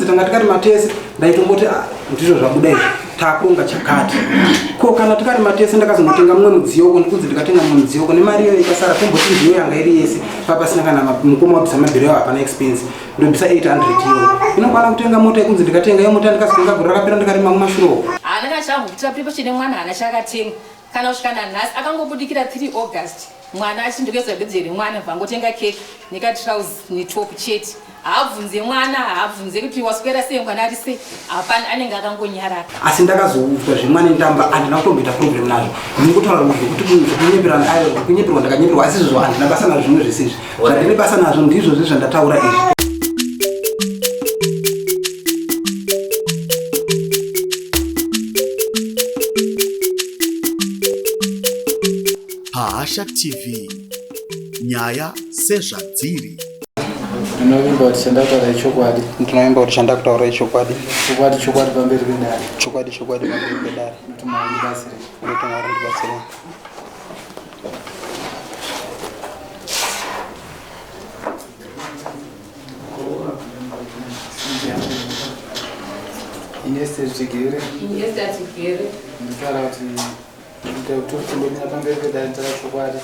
tanga tikati matese ndaitomboti ndizvo zvabuda izvi takuronga chakati ko kana tikati matese ndakazongotenga mumwe mudziyo uko ndikunzi ndikatenga mumwe mudziyo uko nemari iyo ikasara tomboti ndiyo yanga iri yese papasina kana mukoma wabvisa mabhiro hapana expense ndobvisa 800 euro inokwana kutenga mota ikunzi ndikatenga iyo mota ndikazonga gura rakapera ndikarima kumashuro anakashangu kuti apipashine mwana anachakatenga kana ushikana nhasi akangobudikira 3 August mwana achindogeza bedzeri mwana vangotenga cake nekatrouse netop chete haabvunze mwana haabvunze kuti waswera sei mwana ari sei hapana anenge akangonyarara asi ndakazoudzwa zvemwana ndamba handina kutomboita problem nazvo ndingotaura kuti kunyeperwa ndakanyeperwa asi izvozvo handina basa nazvo zvimwe zvisizvi zvandine basa nazvo ndizvozvo zvandataura izvi Hasha TV nyaya sezvadziri. Ndinovimba kuti chandakutaura ichokwadi. Ndinovimba kuti chandakutaura ichokwadi. Chokwadi pamberi pedare. Chokwadi pamberi pedare. Kuti Mwari ndibatsire. Kuti Mwari ndibatsire. Ineste tigere. Ndikara kuti ndikutokumbira pamberi pedare ndara chokwadi.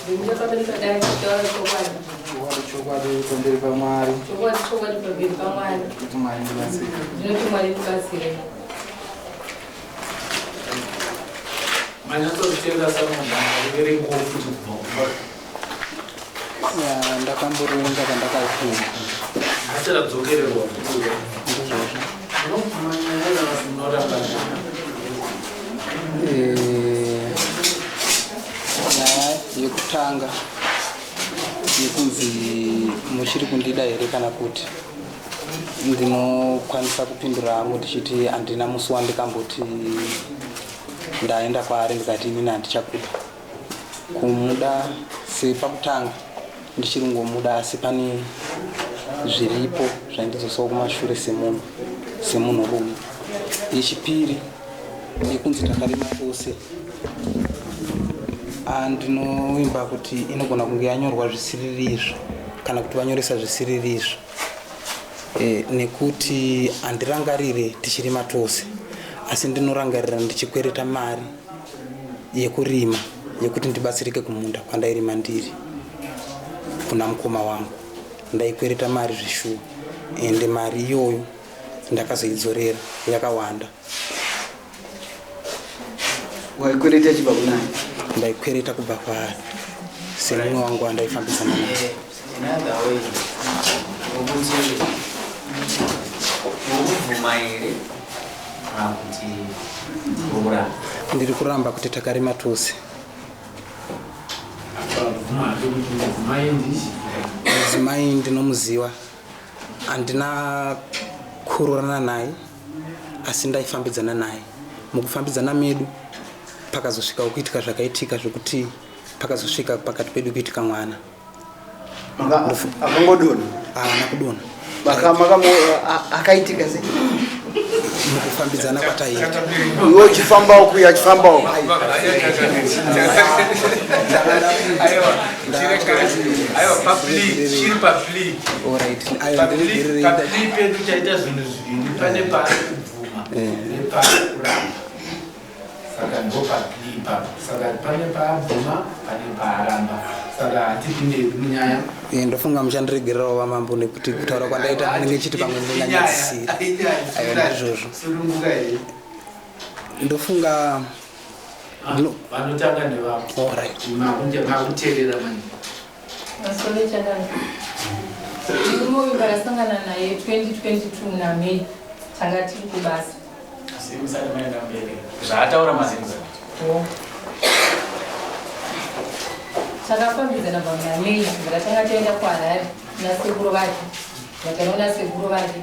Chokwadi pamberi paMwari. Kuti Mwari ndibatsire. Ndakamboronga pandakafunda. Nyaya yekutanga yekunzi muchiri kundida here kana kuti ndinokwanisa kupinduramo tichiti handina musi wandikamboti ndaenda kwaari ndikati inini handichakuda kumuda sepakutanga ndichiri ngomuda asi pane zviripo zvandizosawo kumashure semunhurume. Yechipiri yekunzi takarima tose ndinovimba kuti inogona kunge yanyorwa zvisiri izvo kana kuti vanyoresa zvisiri izvo nekuti handirangarire tichirima tose asi ndinorangarira ndichikwereta mari yekurima yekuti ndibatsirike kumunda kwandairima ndiri kuna mukoma wangu ndaikwereta mari zvishuwa ende mari iyoyo ndakazoidzorera yakawanda. Waikwereta chibva kunani? Ndaikwereta kubva kwaari semumwe wangu wandaifambisana naye. Ndiri kuramba kuti takarima tose. Mudzimai ndinomuziva, handina kurorana naye asi ndaifambidzana naye. Mukufambidzana medu pakazosvika kuitika zvakaitika zvokuti pakazosvika pakati pedu kuitika mwana. Akangodona? Haana kudona. Akaitika sei? Mukufambidzana kwataita. Iwe uchifamba uku achifamba uku. Ndofunga muchandiregererawo vamambo nekuti kutaura kwandaita anenge chiti pamwe ndonyanyadzisira. Ayo ndizvozvo. Ndofunga vanotanga nevavo. Alright. Makuteerera mani. Masole chadani. Ndinoimba rasangana naye 2022 muna Mei tanga tiri kubasa. Asi musati maenda mberi. Zvaataura mazinza. Takafambidzana pamuna Mei ndakatanga toenda kuHarare nasekuru vake. Ndakanoona sekuru vake.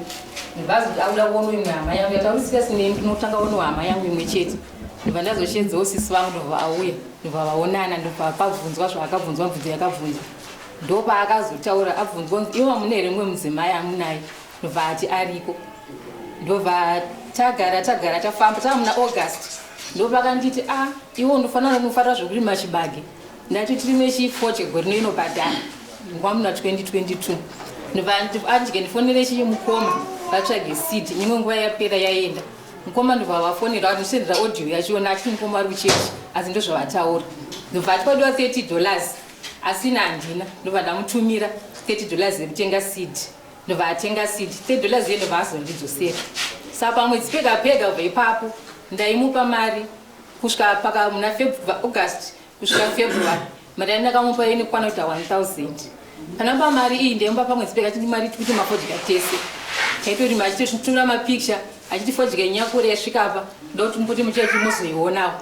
Ndibva kuti auda kuona imwe hama yangu yataurisika sine ndinotanga kuona hama yangu imwe chete. Ndibva ndazoshedzawo sisi vangu ndobva auya. Ndobva vaonana ndobva pabvunzwa zvaakabvunzwa mubvunzo yakabvunzwa. Ndopaakazotaura abvunzwa iwo mune here mumwe mudzimai amunaye. Ndobva ati ariko. Ndobva tagara tafamba tamuna August. Ndopakanditi iwo ndofanira kumufarira zvokurima chibage. Ndati tirime chifo chegore inobhadhara. Nguva muna 2022. Ndobva andike ndifonere chimukoma. vatsvage seed imwe nguva yapera yaenda mukoma ndobva vafonera vanosendera audio yachiona achiti mukoma ari kuchechi asi ndozvavataura ndobva atipadiwa $30 asina handina ndobva ndamutumira $30 yekutenga seed ndobva atenga seed $30 ndobva azondidzosera saka pamwedzi pega pega kubva ipapo ndaimupa mari kusvika paka muna August kusvika February mari yandakamupa inokwana kuita 1000 kana pa mari iyi ndaimupa pamwedzi pega tindi mari kuti mafodya tese kaitori machitotora mapicture achiti fodya nyakure yasvika apa ndoti mbuti muchechi muzoionawo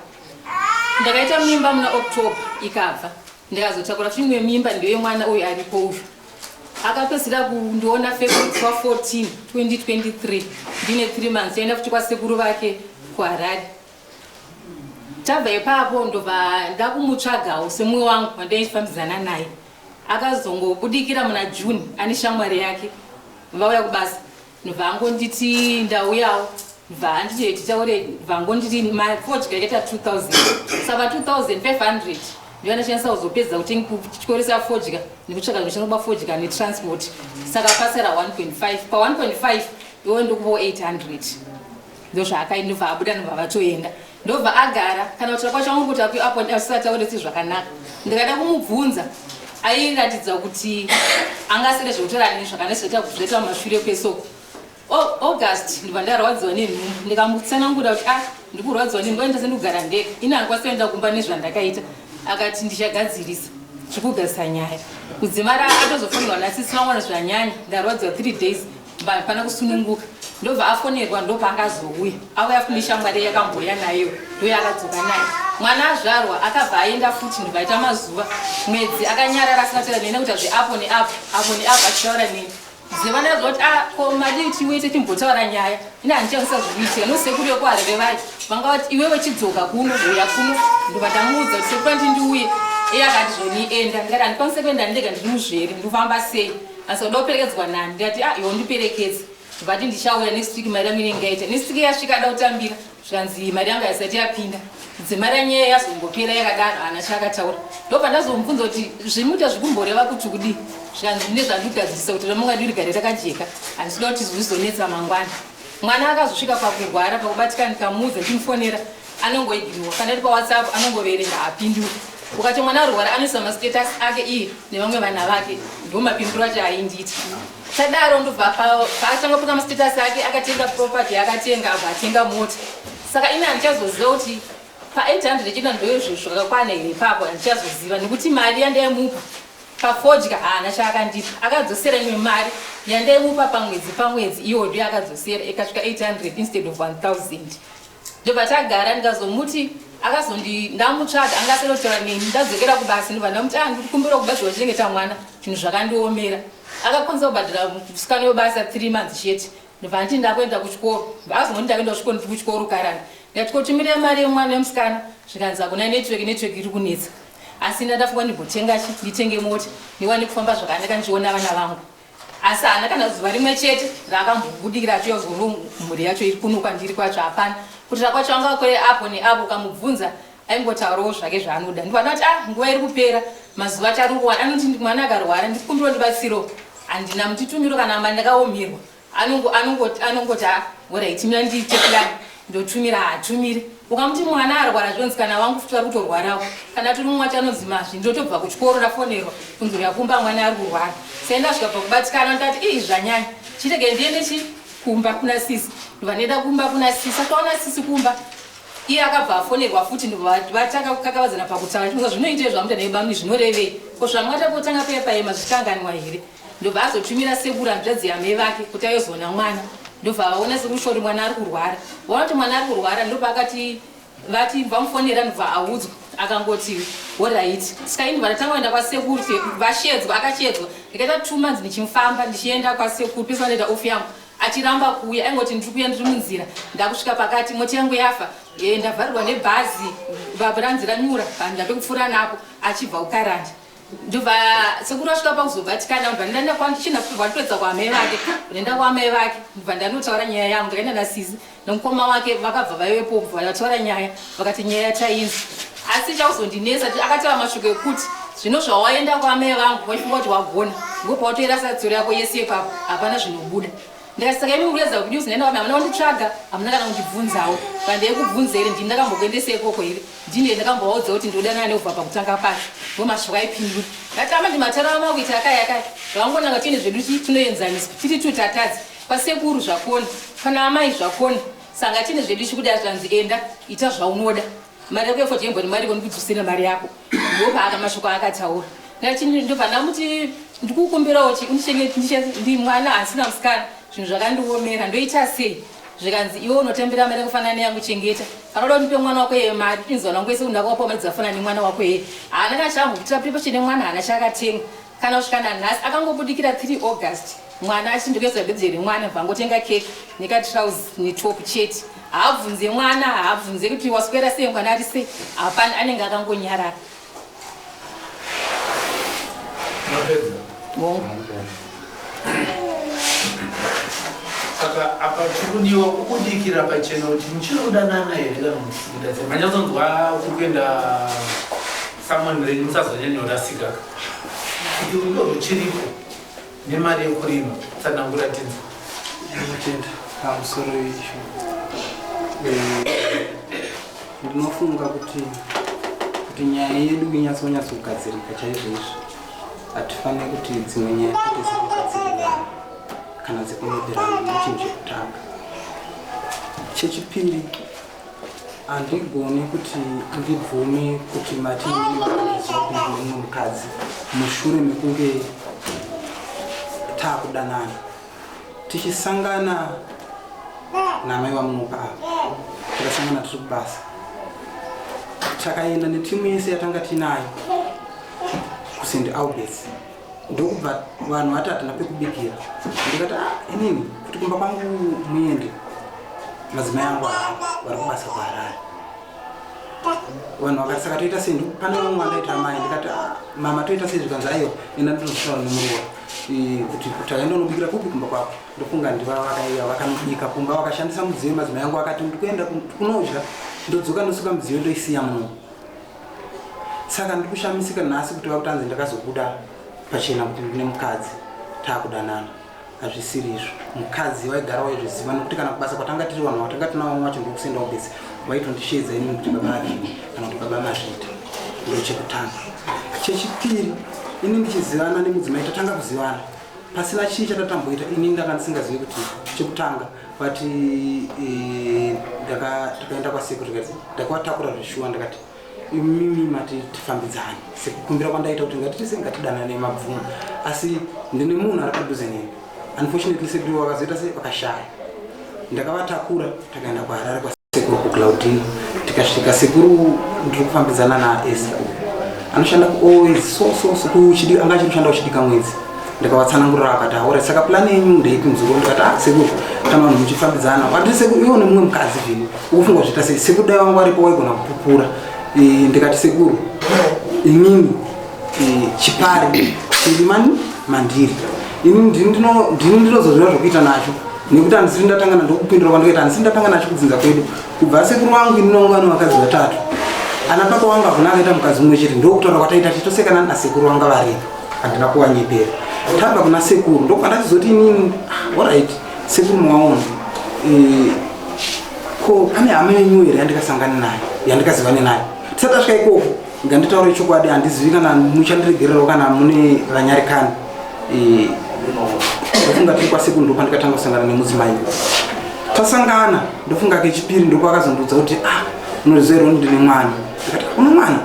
ndakaita mimba muna October ikabva ndikazotakura kuti imwe mimba ndiyo mwana uyu aripo uyu akapedzisira kundiona February 14 2023 ndine 3 months yaenda futi kwasekuru vake kuHarare tabva ipapo ndobva ndakumutsvagawo semumwe wangu wandaifambidzana naye akazongobudikira muna June ane shamwari yake vauya kubasa ndobva angonditi ndauyawo ndobva anditi titaure ndobva angonditi mafodya yakaita 2000 saka 2500 ndiyo andashandisa kuzopedza kuchikoresa fodya nekutsvaga zvinoshandiswa fodya netransport saka pasara 1.5 pa 1.5 iwe ndokuvawo 800 ndozvaakaita ndobva abuda ndobva vatoenda ndobva agara kana kuti kwacho angongoti apo asisatauresi zvakanaka ndikada kumubvunza airatidza kuti angasere zvekutora nini zvakanaka zvoita mumashure kwesoko August ndibva ndarwadziwa nenhumbu ndikamutsanangura kuti ndiri kurwadziwa nenhumbu ngoenda sendikugara ndega ine handikwasoenda kumba nezvandakaita akati ndichagadzirisa zvekugadzisa nyaya kudzimara atozofonerwa nasisi vamwana zvanyanya ndarwadziwa 3 days pana kusununguka ndobva afonerwa ndobva angazouya auya futi shamwari yakamboya nayo ndo yakadzoka naye mwana azvarwa akabva aenda futi ndobva aita mazuva mwedzi akanyarara asingataura nene kuti zveapo neapo achitaura neni ziva ndazoti ko madii tiwete timbotaura nyaya ine handichakusa zvikuitika nosekuru yokuHarare vacho vangavati iwe wechidzoka kuno uya kuno ndobva ndamuudza kuti sekuru ndiuye iye akati zvonienda ndikati handikwanise kuenda ndega ndiri muzvere ndofamba sei asi uda kuperekedzwa nani ndikati iwo ndiperekedze ndobvati ndichauya next week mari yangu inenge yaita next week yasvika ada kutambira zvikanzi mari yangu haisati yapinda dzimara nyaya yazombopera yakadaro hana chaakataura ndobva ndazomubvunza kuti zvimuita zvikumboreva kuti kudii zvikanzi ndine zvandikugadzirisa kuti ramangwana ndirigare takajeka handisida kuti zvizonetsa mangwana mwana akazosvika pakurwara pakubatika ndikamuudza ndimufonera anongoigirwa kana iri paWhatsApp anongoverenga hapinduri ukati mwana arwara anoisa mastatus ake iye nevamwe vana vake ndo mapinduro acho ainditi tadaro ndobva paatanga kupa mastatus ake akatenga property akatenga abva atenga mota saka ine handichazoziva kuti pa800 chino ndoizvo zvakakwana here ipapo handichazoziva nekuti mari yandaimupa pafodya haana chaakandipa akadzosera imwe mari yandaimupa pamwedzi iwo ndiyo akadzosera ikasvika 800 instead of 1000 ndobva tagara ndikazomuti ndamutsvaga angasere kutaura neni ndadzokera kubasa ndobva ndamuti ndikumbira kubatsirwa kuchengeta mwana zvinhu zvakandiomera akakwanisa kubhadhira musikana webasa 3 months chete ndobva nditi ndakuenda kuchikoro azongoti ndakuenda kuchikoro ndiri kuchikoro karani ndikati kotumire mari yemwana wemusikana zvikanzi hakuna network iri kunetsa asi ndafunga ndimbotenga nditenge mota ndiwane kufamba zvakanaka ndichiona vana vangu asi hana kana zuva rimwe chete raakambobudikira achiyozono mhuri yacho iri kuno kwandiri kwacho hapana kuti rakwacho anga kwere apo neapo kamubvunza aingotaurawo zvake zvaanoda ndipandati nguva iri kupera mazuva charikuwana anoti mwana akarwara ndikumbiro ndibatsiro handina mutitumiro kana mba ndakaomerwa anongoti orit mina ndiite plani ndotumira haatumire ukamuti mwana arwara zvonzi kana wangu futi vari kutorwarawo kana turi mumwe chanonzi mazvi ndotobva kuchikoro rafonerwa kunzuri yakumba mwana ari kurwara saindasvika pakubatikana ndati ii zvanyanya chirege ndiende kumba kuna sisi ndobva ndaenda kumba kuna sisi akaona sisi kumba iye akabva afonerwa futi ndovatanga kukakavadzana pakutaura chimuza zvinoitei zvamuta naibamuni zvinorevei ko zvamwatapotanga pepaema zvichikanganwa here ndobva azotumira sekuru hanzvadzi yamai vake kuti ayozoona mwana ndobva vaona sekushori mwana ari kurwara vaona kuti mwana ari kurwara ndobva akati vati vamufonera ndobva audzwa akangoti orit saka ini vandatanga kuenda kwasekuru vashedzwa akashedzwa ndikaita 2 months ndichifamba ndichienda kwasekuru pesa vanoita ofu yangu achiramba kuuya aingoti ndiri kuya ndiri munzira ndakusvika pakati moti yangu yafa ndavharirwa nebhazi bhaburanzi ranyura ndape kupfuura napo achibva kukaranda ndobva sekuru asvika pakuzobatikana ndobva ndaenda kwandichina vatopedza kwaamai vake ndaenda kwaamai vake ndobva ndanotaura nyaya yangu ndakaenda nasisi nomukoma wake vakabva vaivepo vataura nyaya vakati nyaya yatainzi asi chauzondinesa akatava mashoko ekuti zvino zvawaenda kwaamai vangu vachifunga kuti wagona ngopawatoera satsoro yako yese ipapo hapana zvinobuda ndikasaka imi kuleza kuti uzinenda kwami amuna kunditsvaga amuna kana kundibvunzawo kana ndeikubvunza ere ndini ndakambokuendesa ikoko ere ndine ndakambovaudza kuti ndinodanana neubva pakutanga pacho ndomashoko aipindura ngatama ndimatara makuita akaya zvavangonanga tiine zvedu tinoenzaniswa titi tutatadzi pasekuru zvakoni pana amai zvakoni sanga tiine zvedu chikuda zvanzi enda ita zvaunoda mari yako yefojembo nemari konikudzosera mari yako ndopaaka mashoko akataura ndopanamuti ndikukumbirawo ndi mwana asina musikana zvinhu zvakandiomera ndoita sei zvikanzi iwe unotambira mari kufanana neyangu chengeta anoda kunipe mwana wako yeye mari inzwana ngwese undakawapa mari dzafana nemwana wako yeye haana kachambokuitira pripo chine mwana haana chakatenga kana kusvikana nhasi akangobudikira 3 August mwana achindokezwa birthday remwana vangotenga keke nekatrausi netop chete haabvunze mwana haabvunze kuti waswera sei mwana ari sei hapana anenge akangonyarara saka apa tikuniwa kukudikira pachena kuti muchinodanana here kana musikudase manyatsonzwa kukuenda samonreni musazonyanya urasikaka kuti undo chiripo nemari yekurima tsanangura tinza Tenda pamusoro izvo ndinofunga kuti nyaya yedu inyatsogadzirika chaizvo izvo hatifaniri kuti dzimwe nyaya kuti dzikugadzirira kana dzikunederana nechinhu chekutanga. Chechipiri, handigoni kuti ndibvume kuti matingi vakazviziva kuti ndine mukadzi mushure mekunge taakudanana tichisangana namai vamunuka apa tikasangana tiri kubasa takaenda netimu yese yatanga tinayo kuSt Albert's ndokubva vanhu vati hatina pekubikira ndikati inini kuti kumba kwangu muende madzimai angu vari kubasa kuHarare. Vanhu vakati saka toita sei pane mumwe andaita mai ndikati mama toita sei zvikanzi aiwa enda ndinotaura nemuruwa kuti takaenda unobikira kupi kumba kwako ndofunga ndiva vakaiya vakanobika kumba vakashandisa mudziyo madzimai angu akati ndikuenda kunodya ndodzoka ndosuka mudziyo ndoisiya muno. Saka ndikushamisika nhasi kuti vakutanzi ndakazobuda pachena kuti ndine mukadzi taakudanana. Hazvisiri izvo. Mukadzi waigara waizviziva nokuti kana kubasa kwatanga tiri vanhu watanga tinavo wacho ndokuSt Albert's waitondishedza inini kuti baba akini kana kuti baba mazvita ndochekutanga. Chechipiri, inini ndichizivana nemudzimai tatanga kuzivana pasina chii chatatamboita inini ndanga ndisingazivi kuti chekutanga but takaenda kwasekuru ndakawatakura zvishuwa ndakati mimi mati tifambidzane sekukumbira kwandaita kuti ngatitise ngatidanane mabvumo asi ndine munhu ari padhuze neni. Unfortunately sekuru wakazoita sei vakashaya. Ndakavatakura takaenda kuHarare kwasekuru kuClaudine tikasvika sekuru ndiri kufambidzana naEsther anoshanda always so anga achiri kushanda uchidika mwedzi. Ndakavatsanangurira akati aura saka plan yenyu ndeipi muzukuru ndikati sekuru kana vanhu muchifambidzana wati sekuru iwo nemumwe mukadzi vhini ukufunga kuzviita sei sekuru dai vangu varipo waigona kupupura. Ndikati sekuru inini chipari chirimani mandiri inini ndinozozviva zvokuita nacho nekuti handisiri ndatangana ndokupindura kwandoita handisiri ndatanga nacho kudzinza kwedu kubva sekuru wangu inini wangu vane vakadzi vatatu ana papa wangu havana akaita mukadzi mumwe chete ndokutaura kwataita titosekana nasekuru wanga varipo handina kuwanyepera tabva kuna sekuru ndokwandachizoti inini alright sekuru mwaona ko pane hama yenyu here yandikasangana nayo yandikazivane nayo tisati tasvika ikoko nganditaure chokwadi handizivi kana muchandiregererawo kana mune vanyarikani. Ndofunga tiri kwasekuru ndopandikatanga kusangana nemudzimai tasangana ndofunga kechipiri ndokwakazondudza kuti unoziva ro ndine mwana ndikati une mwana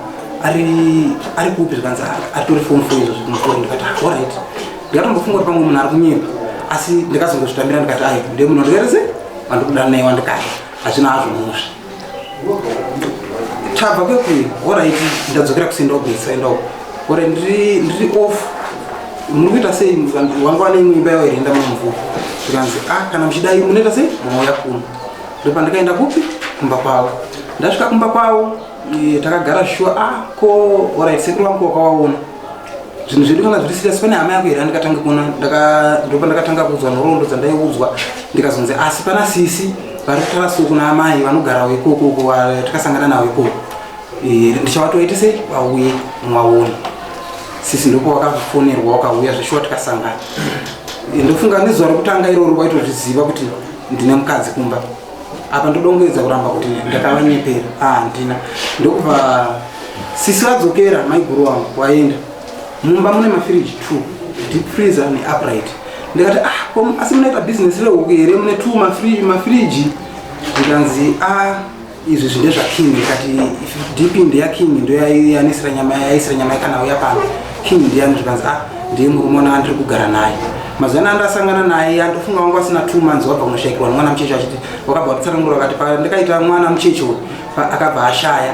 ari kupi zvikanzi atori form 4 izvo zvikumukuru ndikati alright ndikatombofunga kuti pamwe munhu ari kunyepa asi ndikazongozvitambira ndikati ndiye munhu ndikerese vandikudana naye wandikaya hazvina hazvo musha tabva kwekwe alright ndadzokera kuSt Albert's aendako ore ndiri off muri kuita sei wanga wane imwe imba yawo here enda mumvuko zvikanzi kana muchidai munoita sei mauya kuno ndopandikaenda kupi kumba kwavo. Ndasvika kumba kwavo takagara shuwa ko alright sekuru wangu wakawaona zvinhu zvedu kana zviri serious pane hama yako here andikatanga kuona ndopandakatanga kuudzwa nhoroondo dzandaiudzwa ndikazonzi asi pana sisi vari kutara suku naamai vanogarawo ikoko takasangana navo ikoko ndichawatoite sei vauye mwaona sisi ndopo wakafonerwa wakauya zvishuwa tikasangana ndofunga nezuva rekutanga iroro waitozviziva kuti ndine mukadzi kumba apa ndodongedza kuramba kuti ndakavanyepera ndina ndokubva sisi vadzokera maiguru wangu waenda mumba mune mafiriji 2 deep freezer neupright ndikati asi munoita business rehuku here mune 2 mafiriji ndikanzi izvi zvinde zvaking ndikati deep ndeyaking ndoyaisira nyama yakanauya pano king ndiyani zvikanzi ndiye murume wana andiri kugara naye mazana andasangana naye andofunga wangu asina 2 months wabva kunoshayikirwa mwana muchecho achiti wakabva kutsanangura wakati ndikaita mwana muchecho akabva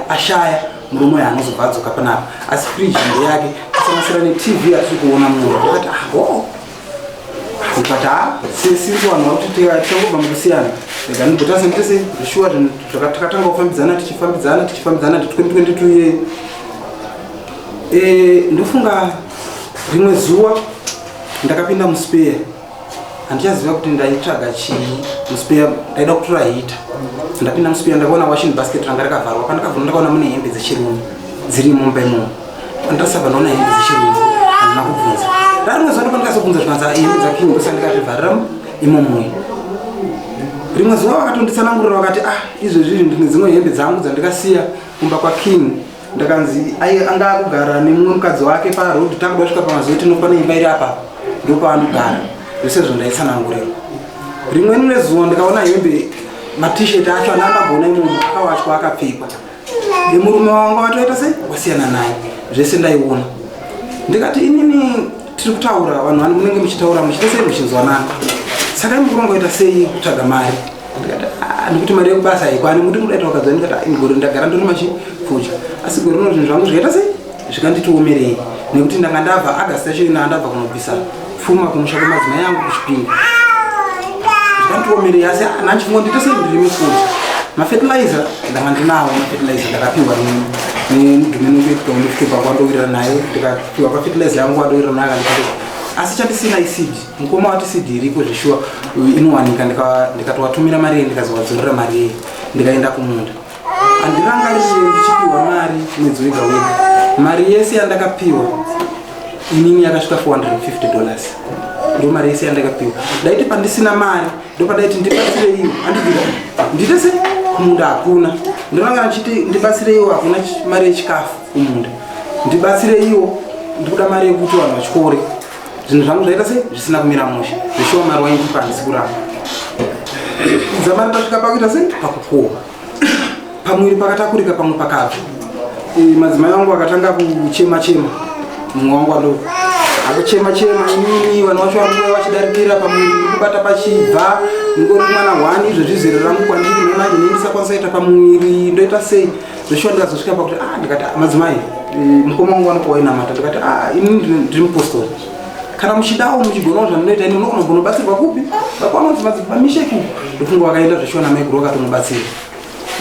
ashaya murume yaanozobva adzoka panapa asi fridge ndeyake kusanganisira netv atiri kuona munhu ndikati siri kuvanhu vari kuti tichangobva mukusiyana rega ndibhota sentese zvishuwa takatanga kufambidzana tichifambidzana 2022 ndofunga rimwe zuva ndakapinda muspeya handichaziva kuti ndaitsvaga chii muspeya ndaida kutora hita ndapinda muspeya ndakaona washing basket ranga rakavharwa pandakavhura ndakaona mune hembe dzechirume dziri mumba imomo pandasabva ndaona hembe dzechirume handina kubvunza rimwe zuva ndopandikazobvunza zvikanzi hembe dzaking ndosa ndikazvivharira imomo rimwe zuva vakatonditsanangurira vakati izvezvi ndine dzimwe hembe dzangu dzandikasiya kumba kwaking ndakanzi anga akugara nemumwe mukadzi wake parodi takuda kusvika pamazuva tinofana imba iri apa ndopaanogara zvese zvo ndaitsanangurira rimweni nezuva ndikaona hembe matishet acho anandambona imomo akawachwa akapfekwa murume wangu watoita sei wasiyana naye zvese ndaiona ndikati inini tiri kutaura vanhu munenge muchitaura muchita sei muchinzwanana saka imukurongoita sei kutsvaga mari ndikati nekuti mari yekubasa haikwani muti mudaita wakadza ndikati ingori ndagara ndori machifudya asi gore rino zvinhu zvangu zvikaita sei zvikanditiomerei nekuti ndanga ndabva agasti yacho ina ndabva kunobvisa pfuma kumusha kwemadzimai yangu kuchipinga zvikanditiomerei asi nanchifondiita sei ndiri mifudya mafertilizer ndanga ndinawo mafertilizer ndakapiwa nemudhumenongekutondofuke pakwandowirira nayo ndikapiwa pafertilizer yangu wadowirira nayo akandikati asi chandisina isidi mukoma wati sidi iriko zvishuwa inowanika ndikatowatumira mari yeye ndikazowadzorera mari yeye ndikaenda kumunda handirangarire ndichipiwa mari mwedzi wega wega mari yese yandakapiwa inini yakasvika $450 ndo mari yese yandakapiwa daiti pandisina mari ndopadaiti ndibatsireiwo andibvira ndite se kumunda hakuna ndinongana ndichiti ndibatsireiwo hakuna mari yechikafu kumunda ndibatsireiwo ndikuda mari yekuti vanhu vachikore zvinhu zvangu zvaita sei zvisina kumira mushe zvishuwa mari waindipa handisi kuramba zamari ndasvika pakuita sei pakukohwa pamwiri pakatakurika pamwe pakabva madzimai vangu vakatanga kuchema mumwe wangu ando akuchema inini vanhu vacho vanguva vachidarikira pamwiri kubata pachibva ngori mwana 1 izvo zvizere rangu kwandiri memanje nendisakwanisa ita pamwiri ndoita sei zvishuwa ndikazosvika pakuti ndikati madzimai mukoma wangu vanokuwainamata ndikati inini ndiri mupostori kana muchidawo muchigonawo zvamunoita ini unogonobatsirwa kupi vakwanonzi madzimamisheki ndofunga wakaenda zveshuwa namaiguru vakatomubatsira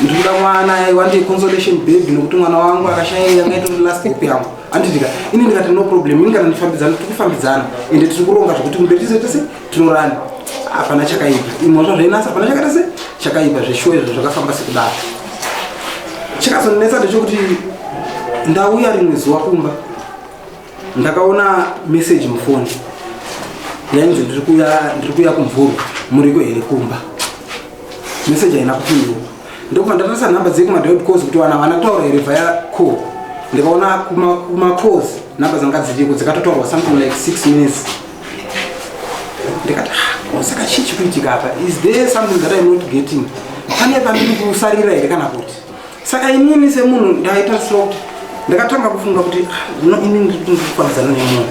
ndikuda mwana wandei consolation baby nekuti mwana wangu akashaya angaitori last hope yangu anditika ini ndikati no problem ini kana ndifambidzana tikufambidzana ende tiri kuronga zvokuti mumbetize tese tinorani hapana chakaipa imwe zvazvainasa hapana chakaita se chakaipa zveshuwa izvo zvakafamba sekudaro chakazondinetsa ndechekuti ndauya rimwe zuva kumba ndakaona message mufoni yainzi ndiri kuya kumvuru muriko here kumba message haina kupindura ndokuma ndatarisa nhamba dzekumadhod calls kuti vana vana kutaura here via call ndikaona kuma-calls nhamba dzanga dziriko dzikatotaurwa something like 6 minutes ndikati saka chii chikuitika apa is there something that I'm not getting pane pandiri kusarira here kana kuti saka inini semunhu ndaitarisira kuti ndakatanga kufunga kuti inini ndiri kufambidzana nemunhu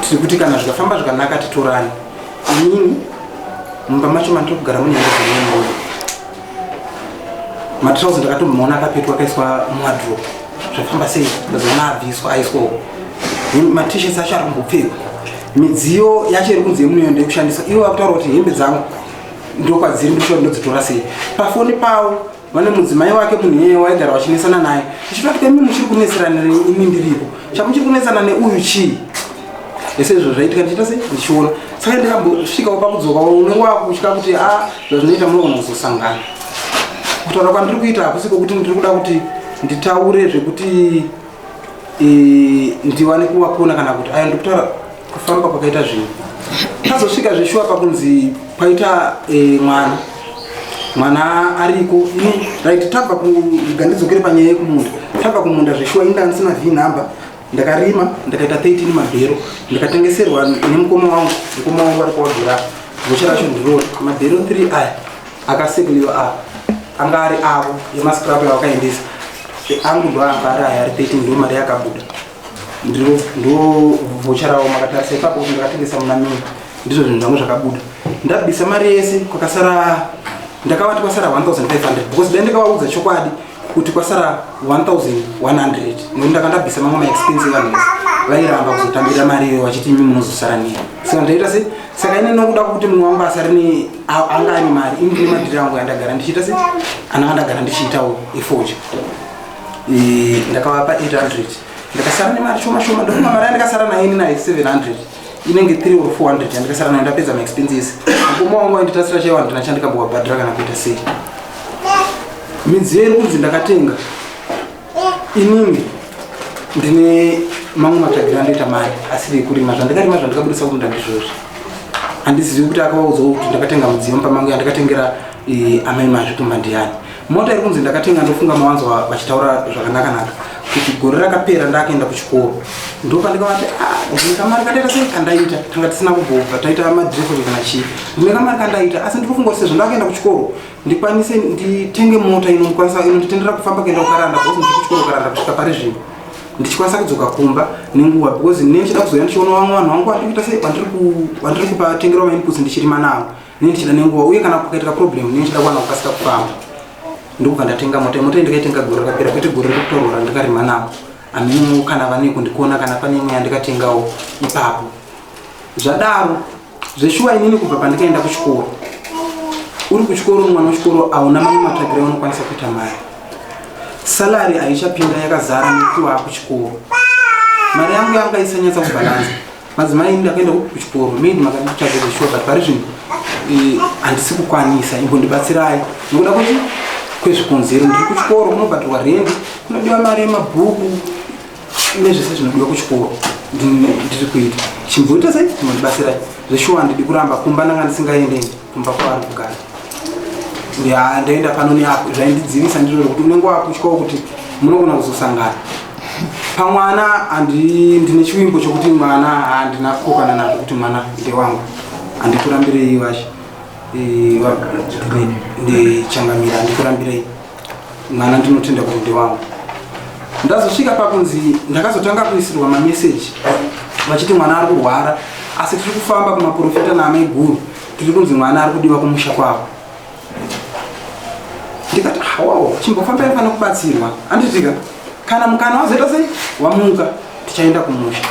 tiri kuti kana zvikafamba zvakanaka titorani inini mumba macho mandiri kugara mune hembe dzemunomo matrauzi ndakatomboona akapetwa akaiswa muwadrop zvafamba sei ndazoona abviswa aiswawo matisheti acho ari kumbopfekwa midziyo yacho iri kunze yemunoyo ndekushandisa ivo vakutaura kuti hembe dzangu ndokwadziri ndishuwa ndodzitora sei pafoni pavo vane mudzimai wake munhu iyeye waigara vachinesana naye ichitoti kemi muchiri kunesana neini ndiripo chamuchiri kunesana neuyu chii ese izvo zvaitika ndichita sei ndichiona saka ndikambosvikawo pakudzoka unenge wakutya kuti zvazvinoita munogona kuzosangana kutaura kwandiri kuita hakusi kokuti ndiri kuda kuti nditaure zvekuti ndiwane kuvakona kana kuti aya ndikutaura kufamba kwakaita zvinhu tazosvika zveshuwa pakunzi paita mwana ariko ini right tabva kugandidzokere panyaya yekumunda tabva kumunda zveshuwa inda ndisina vhinhamba ndakarima ndakaita 13 mabhero ndikatengeserwa nemukoma wangu ari kuwagura vocha racho ndirori mabhero 3 aya akasekliwa apa anga ari avo yemascrap yavakaendesa angu ndo anga ari aya ari 13 ndo mari yakabuda ndo vocha ravo makatarisa ipapo kuti ndakatengesa muna mimi ndizvo zvinhu zvangu zvakabuda ndabvisa mari yese kwakasara ndakavati kwasara 1500 because dai ndikavaudza chokwadi kuti kwasara 1100 nokuti ndakandabvisa mamwe maexpensive vanhu vairamba kuzotambira mari iyoyo vachiti imi munozosara niyo saka ndaita se saka ine nokuda kuti munhu wangu asari anga ane mari ini ndine madhiri angu yandagara ndichiita se anga ndagara ndichiitawo ifoja ndakavapa 800 ndakasara nemari shoma shoma ndokuma mari yandakasara nayo ini nayo 700 inenge 3 or 400 yandakasara nayo ndapedza maexpenses mukoma wangu wainditasira chaiwa handina chandikambobhadhira kana kuita sei midziyo iri kunzi ndakatenga inini ndine mamwe matagiro andoita mari asiri kurima zvandikarima zvandikabudisa kumunda ndizvozvo handizivi kuti akavaudza kuti ndakatenga mudziyo mupamangu yandakatengera amai mazvitumba ndiani mota iri kunzi ndakatenga ndofunga mawanzwa vachitaura zvakanaka kuti gore rakapera ndakaenda kuchikoro ndopandikavati ndinekamari kandaita sei kandaita tanga tisina kubhobva taita madhirefoni kana chii ndinekamari kandaita asi ndirifunga kuti sezvo ndakaenda kuchikoro ndikwanise nditenge mota inonditendera kufamba kuenda kukaranda bcause ndikuchikoro kukaranda kusvika pari zvino ndichikwanisa kudzoka kumba nenguva because nechida kuzoya ndichiona vamwe vanhu vangu vandikuita sei vandiri kupatengerwa mainputs ndichirima navo ndichida nenguva uye kana kukaitika problem ndichida kuwana kukasika kufamba ndokubva ndatenga mota ndikaitenga gore rakapera kwete gore rekutorora ndikarima navo amino kana vane kundikona kana pane imwe yandikatengawo ipapo zvadaro zveshuwa inini kubva pandikaenda kuchikoro uri kuchikoro mwana wechikoro auna mamwe matsvagiro aunokwanisa kuita mari salari aichapinda yakazara nekuti waakuchikoro mari yangu yanga isanyatsa kubhalansa madzimai ndakaenda kuchikoro maybe makanditsvaga zveshuwa but pari zvino handisi kukwanisa imbondibatsirai nokuda kuti kwezvikonzero ndiri kuchikoro kunobhadhirwa rendi kunodiwa mari yemabhuku nezvese zvinodiwa kuchikoro ndiri kuita chimboita sei chimonibatsirai zveshuwa handidi kuramba kumba ndanga ndisingaendi kumba kwavari kugara ndaenda pano neapo zvaindidzivisa ndizvo kuti unenge wakutywawo kuti munogona kuzosangana pamwana ndine chivimbo chokuti mwana handina kukokana nazvo kuti mwana ndewangu handikurambirei vacho ndichangamira handikurambirei mwana ndinotenda kuti ndewangu ndazosvika pakunzi ndakazotanga kuisirwa mameseji vachiti mwana ari kurwara asi tiri kufamba kumaprofita naamai guru tiri kunzi mwana ari kudiwa kumusha kwavo ndikati hawawo chimbofamba ifana kubatsirwa anditika kana mukana wazoita sei wamuka tichaenda kumusha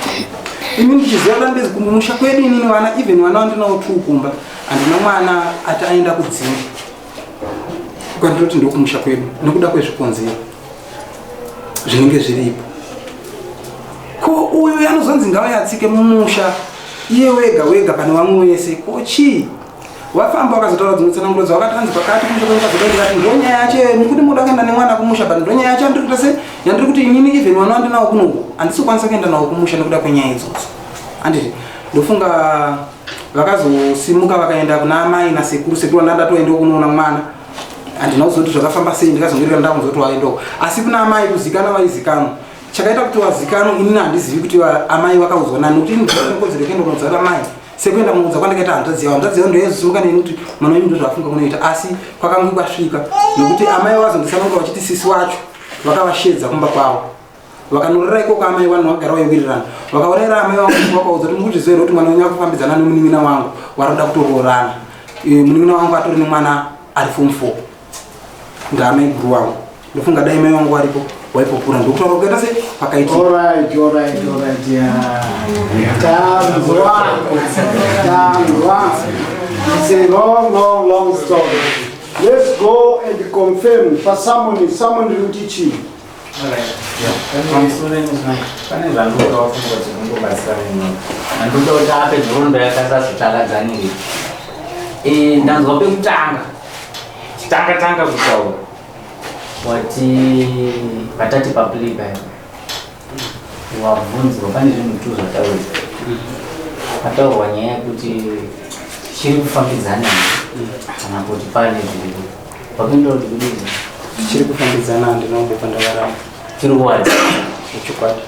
imi ndichiziva kuti ndezi kumusha kwedu inini vana even vana vandinawo 2 kumba handina mwana ati aenda kudzimba kwandinoti ndokumusha kwedu nekuda kwezvikonzero zvinenge zviripo ko uyu yanozonzi ngauye atsike mumusha iye wega pane vamwe vese ko chii wafamba wakazotaura dzimwe tsanangudzo wakatanzi pakati kumusha kwakazotaurati ndonyaya yacho nekuti muda kuenda nemwana kumusha but ndonyaya yacho andiri kuita sei yandiri kuti inini even vana vandinawo kunoku handisi kukwanisa kuenda nawo kumusha nekuda kwenyaya idzodzo anditi ndofunga vakazosimuka vakaenda kuna amai nasekuru ndandatoendawo kunoona mwana handina kuzoti zvakafamba sei ndikazongirira ndakuzoti waendawo asi kuna amai kuzikana vaizikanwa chakaita kuti wazikanwa inini handizivi kuti amai vakaudzwa nani kuti ndikodzero kuenda kunodzara amai sekuenda kumuudza kwandikaita handadziyawo ndoyezosimuka neni kuti mwana wenyu ndozvafunga kunoita asi kwakange kwasvika nokuti amai vakazondisanonga vachiti sisi wacho vakavashedza kumba kwavo vakanorera ikoko amai vanhu vagara vaiwirirana vakaurayira amai vangu vakaudza kuti mukuzvizoera kuti mwana wenyu akufambidzana nemunin'ina wangu varikuda kutoroorana munin'ina wangu atori nemwana ari form 4 ndaamai guru wangu ndofunga dai mai wangu varipo waipopura ndokutaura kukaita sei pakaitika It's a long story. Let's go and confirm for someone will teach you. Pane zvandoda wafunga kuti ungobatsira ino ndandoda kuti ape nhoroondo yakasazotagadzaniri ndanzwa pekutanga kutaura wati patati papliba wabvunzwa pane zvinhu tu zvataurisa pataurwa nyaya yekuti chiri kufambidzana kana kuti pane zviripo wapindura kuti kudini chiri kufambidzana ndinongopa ndakaramba chiri kuwadza chikwata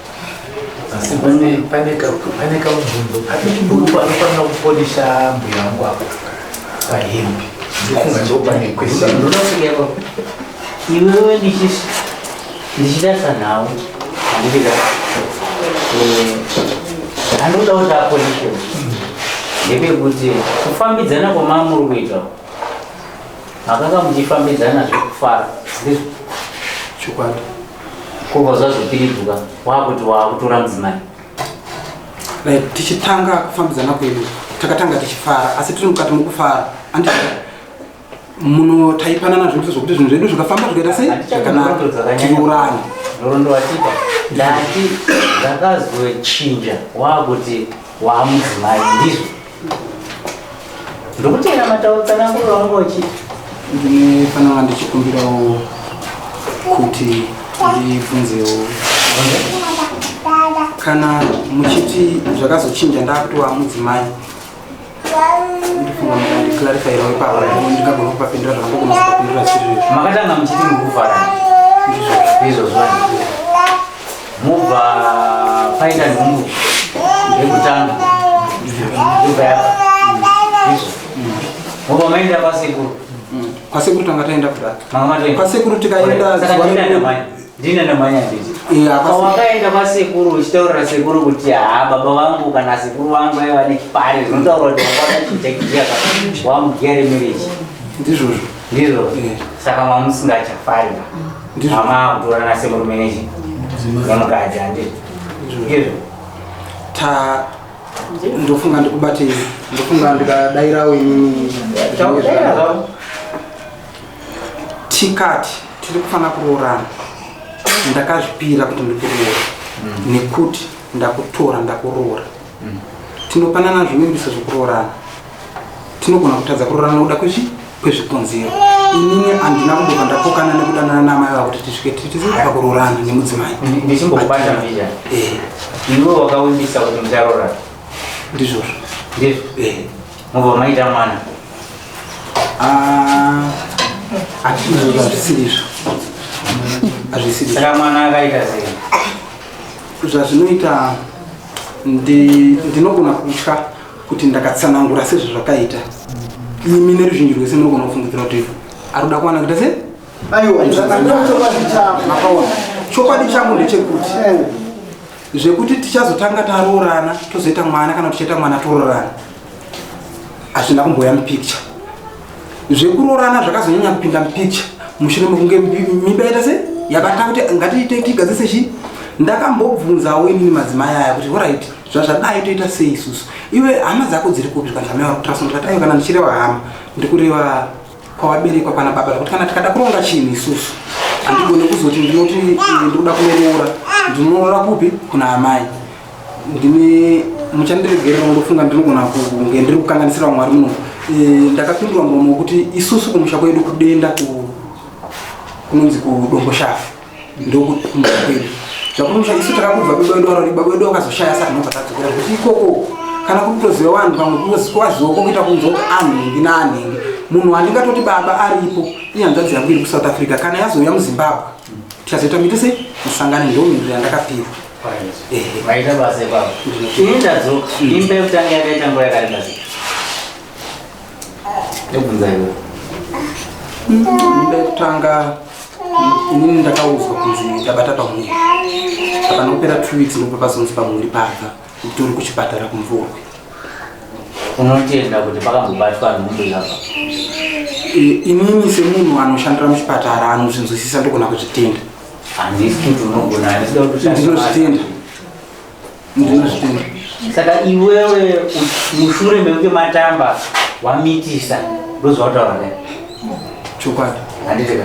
asi pane kaubvunzo patikuduku anofanira kupolisha mbuya wangu apo pahembe ndifunga ndopane question ndinofikeko iwewe ndichidasa nawo handivika anoda kuti apolishe ndepekuti kufambidzana kwamamuri kuita makanga muchifambidzana zvekufara ndizvo chikwata kobva zvazopiridzwa wakuti wakutora mudzimai tichitanga kufambidzana kwedu takatanga tichifara asi tiri mukati mukufara andi muno taipanana zvinhu zvokuti zvinhu zvedu zvikafamba zvikaita sei zvakanaka tiurani ndorondowatika ndati ndakazochinja wakuti wamudzimai ndizvo ndokutena matautsananguro wangu wachiti ndinofanira ndichikumbirawo kuti ndibvunzewo kana muchiti zvakazochinja ndakuti wamudzimai ndifunga ndiklarifayirawo ipapo ndingagona kupapindura zvakambogona kupapindura zvisiri makatanga muchiti mukufara izvo zvani mubva paita nhumbu ndekutanga ndobva yapa izvo mubva maenda kwasekuru kwasekuru tanga taenda kudaro mamatoenda kwasekuru tikaenda ndina namanya nditi wakaenda kwasekuru uchitaurira sekuru kuti baba vangu kana sekuru vangu aiva nechipare zvinotaura kuti wakwana chitekijia wamugere marriage ndizvozvo ndizvo saka mamusingachafari mama akutorana semurume nechi nemukadzi handizvo izvo ndofunga ndikubatei ndofunga ndikadairawo inini tikati tiri kufanira kuroorana ndakazvipira kuti ndikuroora nekuti ndakutora ndakuroora tinopanana zvimembiso zvekuroorana tinogona kutadza kuroorana kuda kwezvikonzero inini handina kudobva ndapokana nekudanana namai vakuti tisvike titi pakuroorana nemudzimai ndichimbokubata mhizha iwe wakawimbisa kuti mucharoorana ndizvozvo ndizvo mubva maita mwana hazvisirizvo hazvisirizvo saka mwana akaita sei zvazvinoita ndinogona kutya kuti ndakatsanangura sezvazvakaita imi neruzhinji rwese munogona kufungidzira kuti arikuda kuwana kuita se makaona chokwadi changu ndechekuti zvekuti tichazotanga taroorana tozoita mwana kana tichaita mwana toroorana hazvina kumboya mupicture zvekuroorana zvakazonyanya kupinda mupicture mushure mekunge mimba yaita se yakata kuti ngatiite tigadzise chi ndakambobvunzawo inini madzimai aya kuti orit zvazvadai toita sei isusu iwe hama dzako dziri kupi zvikanzvamaiwa kutrasondati aiwa kana ndichireva hama ndikureva kwawaberekwa pana baba kuti kana tikada kuronga chinhu isusu handigone kuzoti ndinoti ndikuda kunoroora ndinoroora kupi kuna amai ndine muchandiregerera ndofunga ndinogona kunge ndiri kukanganisira mwari muno ndakapindura muromo wekuti isusu kumusha kwedu kudenda kunonzi kudomboshafu ndokumusha kwedu zvakumusha isu takakubva baba wedu arori baba wedu akazoshaya saka nobva tadzokera kuti ikoko kana kutoziva vanhu vamwe kwaziva kokuita kunzwa kuti anhingi naanhingi munhu handingatoti baba aripo ihanzvadzi yangu iri kuSouth Africa kana yazouya muZimbabwe tichazoita miti sei musangane ndomhinduro yandakapirwa maita basa ipapo ini ndadzoka imba yekutanga yakaita nguva yakareba sei ndobvunza iwe imba yekutanga inini ndakauzwa kunzi ndabata pamwiri pakanopera 2 weeks ndobva pazonzi pamwiri pabva kuti uri kuchipatara kumvurwe unotenda kuti pakambobatwa nhumbu izapa inini semunhu anoshandira muchipatara anozvinzwisisa ndogona kuzvitenda handisi kuti unogona handisida ndinozvitenda ndinozvitenda saka iwewe mushure mekunge matamba wamitisa ndozvautaura dai chokwadi handitika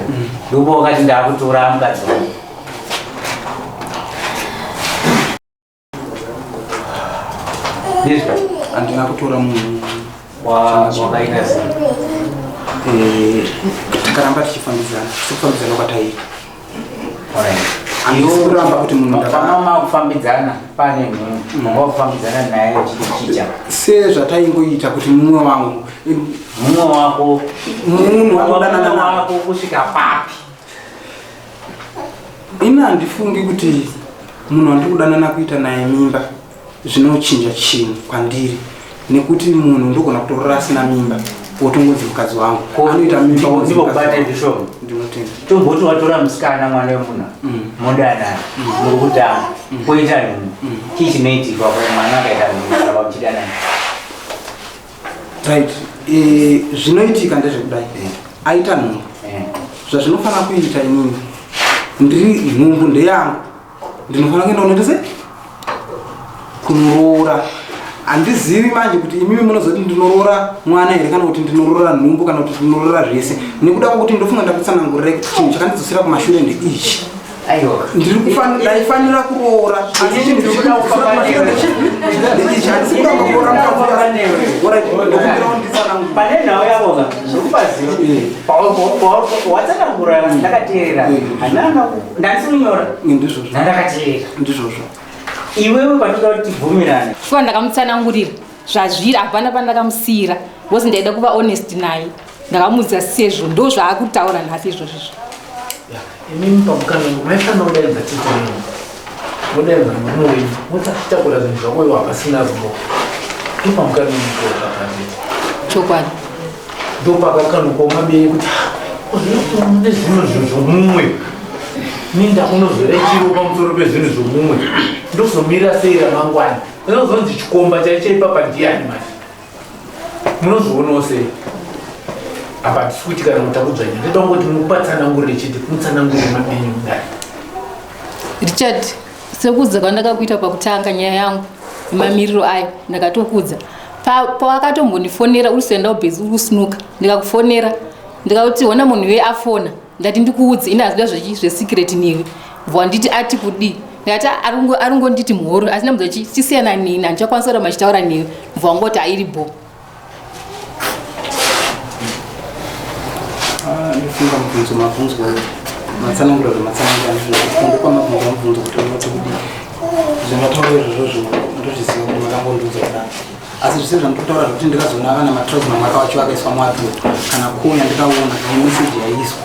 ndopo wakati ndakutora mukadzi wangu ndizva handina kutora munhu wakaita sei takaramba tichifambidzana sekufambidzana kwataita alright Andisikuramba kuti munhu mama kufambidzana pane munhu kufambidzana naye chicha sezvataingoita kuti mumwe wangu mumwe wako munhu wakudanana wako kusvika papi ina handifungi kuti munhu wandiri kudanana kuita naye mimba zvinochinja chinhu kwandiri nekuti munhu ndogona kutorora asina mimba wotongodzi mukadzi wangu anoita mimba ndibobata ndishoma ndinotenda tomboti watora musikana mwana wemunhu modanana muri kutanga koita nhumbu chii chinoitika mwana akaita nhumbu kana muchidanana right zvinoitika ndezvekudai aita nhumbu zvazvinofanira kuita inini ndiri nhumbu ndeyangu ndinofanira kuenda kunotese kunoroora handizivi manje kuti imimi munozoti ndinoroora mwana here kana kuti ndinoroora nhumbu kana kuti ndinoroora zvese nekuda kwokuti ndofunga ndakutsanangurira kuti chinhu chakandidzotsera kumashure ndeichi ndiri ndaifanira kuroora asi chinhu ndeichi handisi kuramba kuroora pane nhau yavoga zvekubaziva watsanangura ndakateerera ndandisimunyora ndizvozvo ndandakateerera ndizvozvo iwewe patoda kuti tibvumirane fuka ndakamutsanangurira zvazviri hapana pandakamusiyira because ndaida kuva honest naye ndakamuudza sezvo ndo zvaakutaura nhasi izvozvizvo imimi pamukanangu maifanira kudaidza titoini mudaidza mumwe wenyu musachitakura zvinhu zvakoiwa pasina ruoko ipamukanangukoakapandita chokwadi ndopakakanukoma bei kuti mune zvinhu zvomumwe ninda kunozore chiro pamusoro pezvinhu zvomumwe ndozomira sei ramangwani inozonzi chikomba chaichaipapa ndiani manje munozoonawo sei apa tisi kuti kana mutakudzvanya ndoda kungoti mupatsanangurire chete mutsanangurire mabenyu mudai Richard sekudza kwandakakuita pakutanga nyaya yangu mamiriro ayo ndakatokudza pawakatombonifonera uri kuendawo bhezi uri kusinuka ndikakufonera ndikauti ona munhu weye afona ndati ndikuudze ina hazvida zvesecret niwe vwanditi ati kudi ndikati arungonditi mhoro asi ndamudza chisiyana nini handichakwanisa kuramba chitaura newe vwangoti airibo ndofunga mubvunzo mabvunzo matsanangura zvematsanangura ndizvofunga kwamabvunzo mabvunzo kuti unoti kudi zvinotaura izvozvo ndozviziva kuti makambondiudza kudai asi zvese zvandotaura zvokuti ndikazoona kana matrauzi mamwaka wacho akaiswa muadhoti kana konya ndikaona nemeseji yaiswa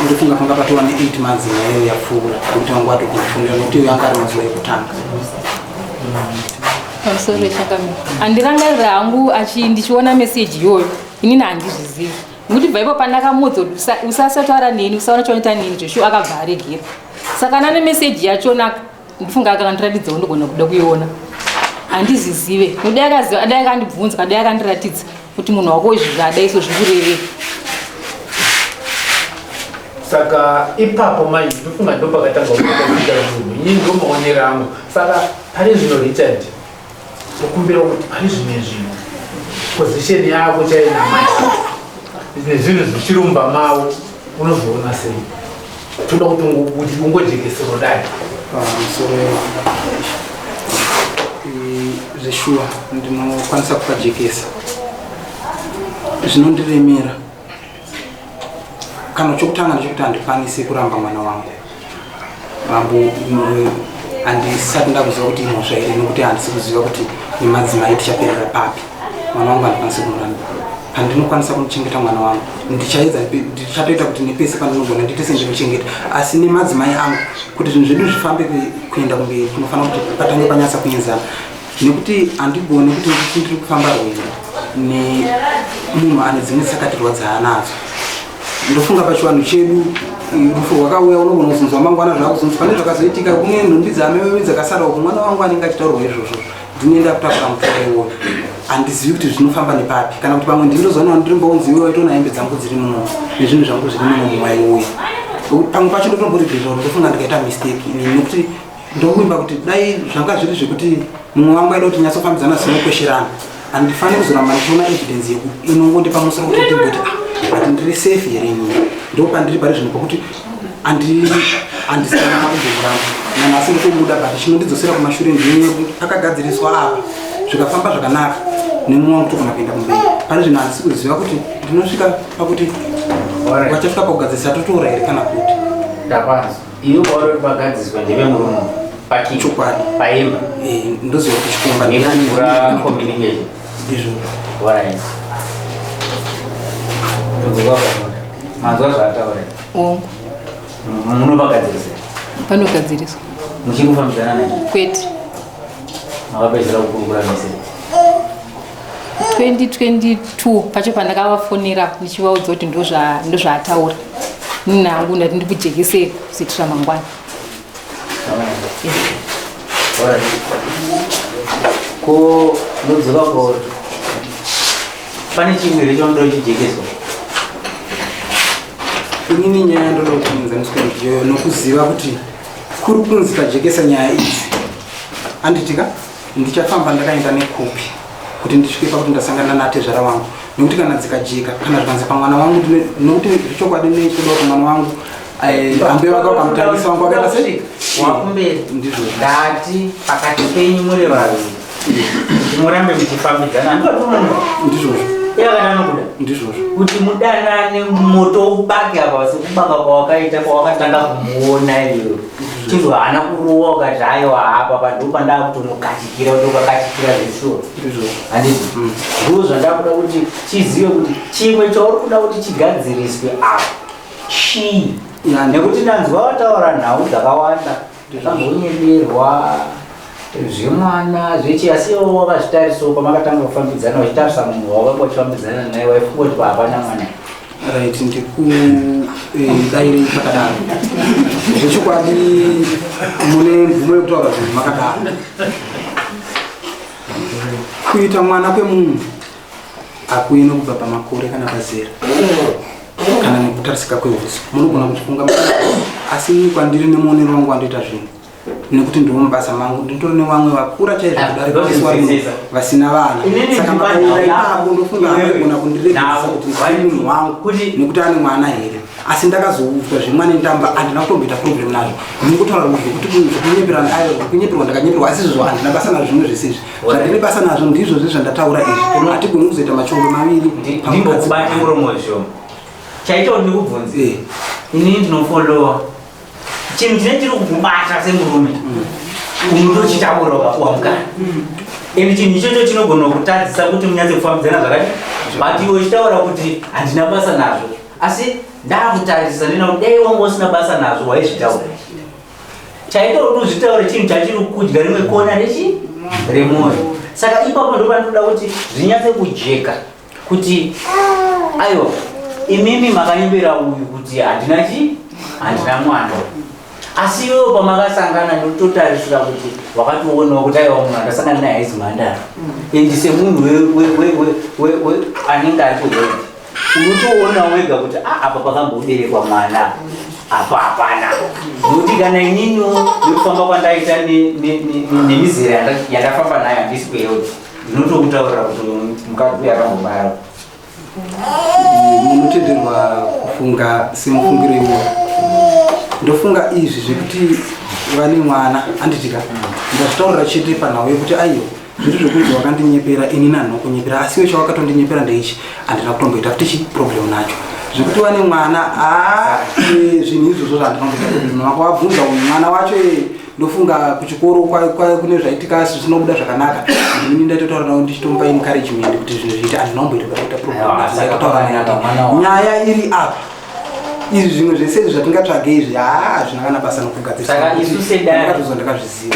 ndofunga panga patova ne8 months nyayo yapfuura kuti wangu watokufundira nokuti iwe anga ari mazuva ekutanga pamusoro chakamira handirangarira hangu ndichiona meseji iyoyo inini handizvizivi nekuti bva ipo pandakamuudza usasataura neni usaona choita neni zveshu akabva aregera saka nane meseji yachona ndifunga akandiratidzawo ndogona kuda kuiona handizvizive nekuti adai akandibvunza kadai akandiratidza kuti munhu wako izvi adaiso zvikurevei saka ipapo manje ndofunga ndopakatanga kuita zvinhu inini ndomaonera angu saka pane zvino Richard okumbira kuti pane zvimwe zvinhu position yako chainamai nezvinhu zvichirumba mawo unozoona sei toda kuti ungojekesero dai pamusoro zveshuwa ndinokwanisa kukajekesa zvinondiremera kana chokutanga ndechekuti handikwanisi kuramba mwana wangu rambo handisati ndakuziva kuti imhosva here nekuti handisi kuziva kuti nemadzimai tichaperera papi mwana wangu handikwanisi kumuramba handinokwanisa kumuchengeta mwana wangu ndichaedza ndichatoita kuti nepese pandinogona ndiite sendinochengeta asi nemadzimai angu kuti zvinhu zvedu zvifambe kuenda kumberi kunofanira kuti patange panyatsa kuenzana nekuti handigoni kuti ndiri kufamba rwendo nemunhu ane dzimwe tsakatirwa dzaanadzo ndofunga pachivanhu chedu rufu rwakauya unogona kuzonzwa mangwana zvakuzonzwa pane zvakazoitika kumwe nhumbi dzaamewemi dzakasarawo kumwana wangu anenge achitaurwa izvozvo ndinoenda kutakura mutoro iwona handizivi kuti zvinofamba nepapi kana kuti pamwe ndindozoona ndirimbounziwe waitona hembe dzangu dziri muno nezvinhu zvangu zviri muno mumwaiuya pamwe pacho ndotomboribhezvauro ndofunga ndikaita mistake nekuti ndokuimba kuti dai zvanga zviri zvekuti mumwe wangu aida kuti nyatsofambidzana zvinokwesherana handifaniri kuzoramba ndichiona evidence inongondipa musoro kuti ndimboti ati ndiri safe here inini ndopandiri pari zvino pokuti handisana makumbomuramba nanhasi ndotobuda but chinondidzosera kumashure ndine akagadziriswa apa zvikafamba zvakanaka nemumwe wangu togona kuenda kumberi pane zvinhu handisi kuziva kuti ndinosvika pakuti wachasvika pakugadzirisa totoura here kana kuti ndakwanza iyo wari bagadziswa ndebe murumo paki chokwadi paimba ndoziva kuti chikomba ndinangura communication ndizvo right ndozwa mazwa zvataura ongo munobagadzirisa panogadziriswa muchingofambidzana naye kwete makapedzera kukurukura mese 2022 pacho pandakavafonera ndichivaudza kuti ndozvaataura ninhangu ndati ndikujekeseri kusitira mangwana ko nodzoka ko pane chimwiri chondoda chijekeswa inini nyaya ndoda kuunzaniswa ndiyo nokuziva kuti kuri kunzi tajekesa nyaya idzi anditika ndichafamba ndakaenda nekopi kuti ndisvike pakuti ndasangana natezvara wangu nekuti kana dzikajeka kana zvikanzi pamwana wangu nokuti zvichokwadi nechitoda kuti mwana wangu ambe vaka vakamutangisa wangu akaita sei wakumberi ndati pakati penyu muri vaviri murambe muchifambidzana ndizvozvo yakadanokuda ndizvozvo kuti mudanane moto ubake apa sekubaka kwawakaita kwawakatanga kumuona iyo chinhu haana kurowa ukati aiwa apa pandopa ndakutomukachikira ndokakachikira zveshuwa handiti ndoo zvandakuda kuti chizive kuti chimwe chauri kuda kuti chigadziriswe apa chii nekuti ndanzwa wataura nhau dzakawanda zvambonyeberwa zvemwana zvechi asi iwo wakazvitarisawo pamakatanga kufambidzana wachitarisa munhu wakanga uchifambidzana naye waifunga kuti hapana mwana right ndikudaire pakadaro zvechokwadi mune mvumo yekutaura zvinhu makadaro kuita mwana kwemunhu hakuino kubva pamakore kana pazera kana nekutarisika kwehuso munogona kuchifunga asi kwandiri nemuonero wangu wandoita zvinhu nekuti ndiwo mubasa mangu nditori nevamwe vakura chaizvo kudarika vasina vana saka makaipapo ndofunga akagona kundiregesa kuti ndiri munhu wangu nekuti ane mwana here asi ndakazoudzwa zvemwana ndamba handina kutomboita problem nazvo ndinokutaura kuti zvekunyeperwa ndakanyeperwa asi izvozvo handina basa nazvo zvimwe zvisizvi zvandine basa nazvo ndizvozvi zvandataura izvi hatigoni kuzoita machongo maviri ndimbokubata muromo zvoma chaita kuti ndikubvunze inini ndinofolowa chinhu chine chiri kukubata semurume unotochitaura ukapuwa mukana ende chinhu ichocho chinogona kutadzisa kuti munyatse kufambidzana zvakati but iwe uchitaura kuti handina basa nazvo asi ndakutarisa ndina kuti dai wangu usina basa nazvo waizvitaura chaita kuti uzvitaure chinhu chachiri kudya rimwe kona remwoyo saka ipapo ndo pandoda kuti zvinyatse kujeka kuti aiwa imimi makanyembera uyu kuti handina mwana asi iwewo pamakasangana ndototarisira kuti wakatoonawo kuti aiwa munhu andasangana naye aizi mhandara endi semunhu anenge ari kuhedi unotoona wega kuti apa pakamboberekwa mwana apa hapana nokuti kana ininiwo nekufamba kwandaita nemizera yandafamba nayo handisi kuyeuti ndinotokutaurira kuti mukadzi uyu akambobara munotenderwa kufunga semufungiro iwoyo ndofunga izvi zvekuti vane mwana handitika ndazvitaurira chete panhau yekuti aiyo zviri zvokunzi wakandinyepera ini nanho kunyepera asi iwe chawakatondinyepera ndeichi handina kutomboita kuti chi problem nacho zvekuti wane mwana zvinhu izvozvo zvandinomboita problem wako wabvunza uyu mwana wacho ndofunga kuchikoro kune zvaitika zvinobuda zvakanaka ndini ndaitotaura nawo ndichitomba encouragement kuti zvinhu zviite handinomboita kuita problem nyaya iri apa izvi zvimwe zvese zvatingatsvaga izvi zvinakana basa nokugadzirisa saka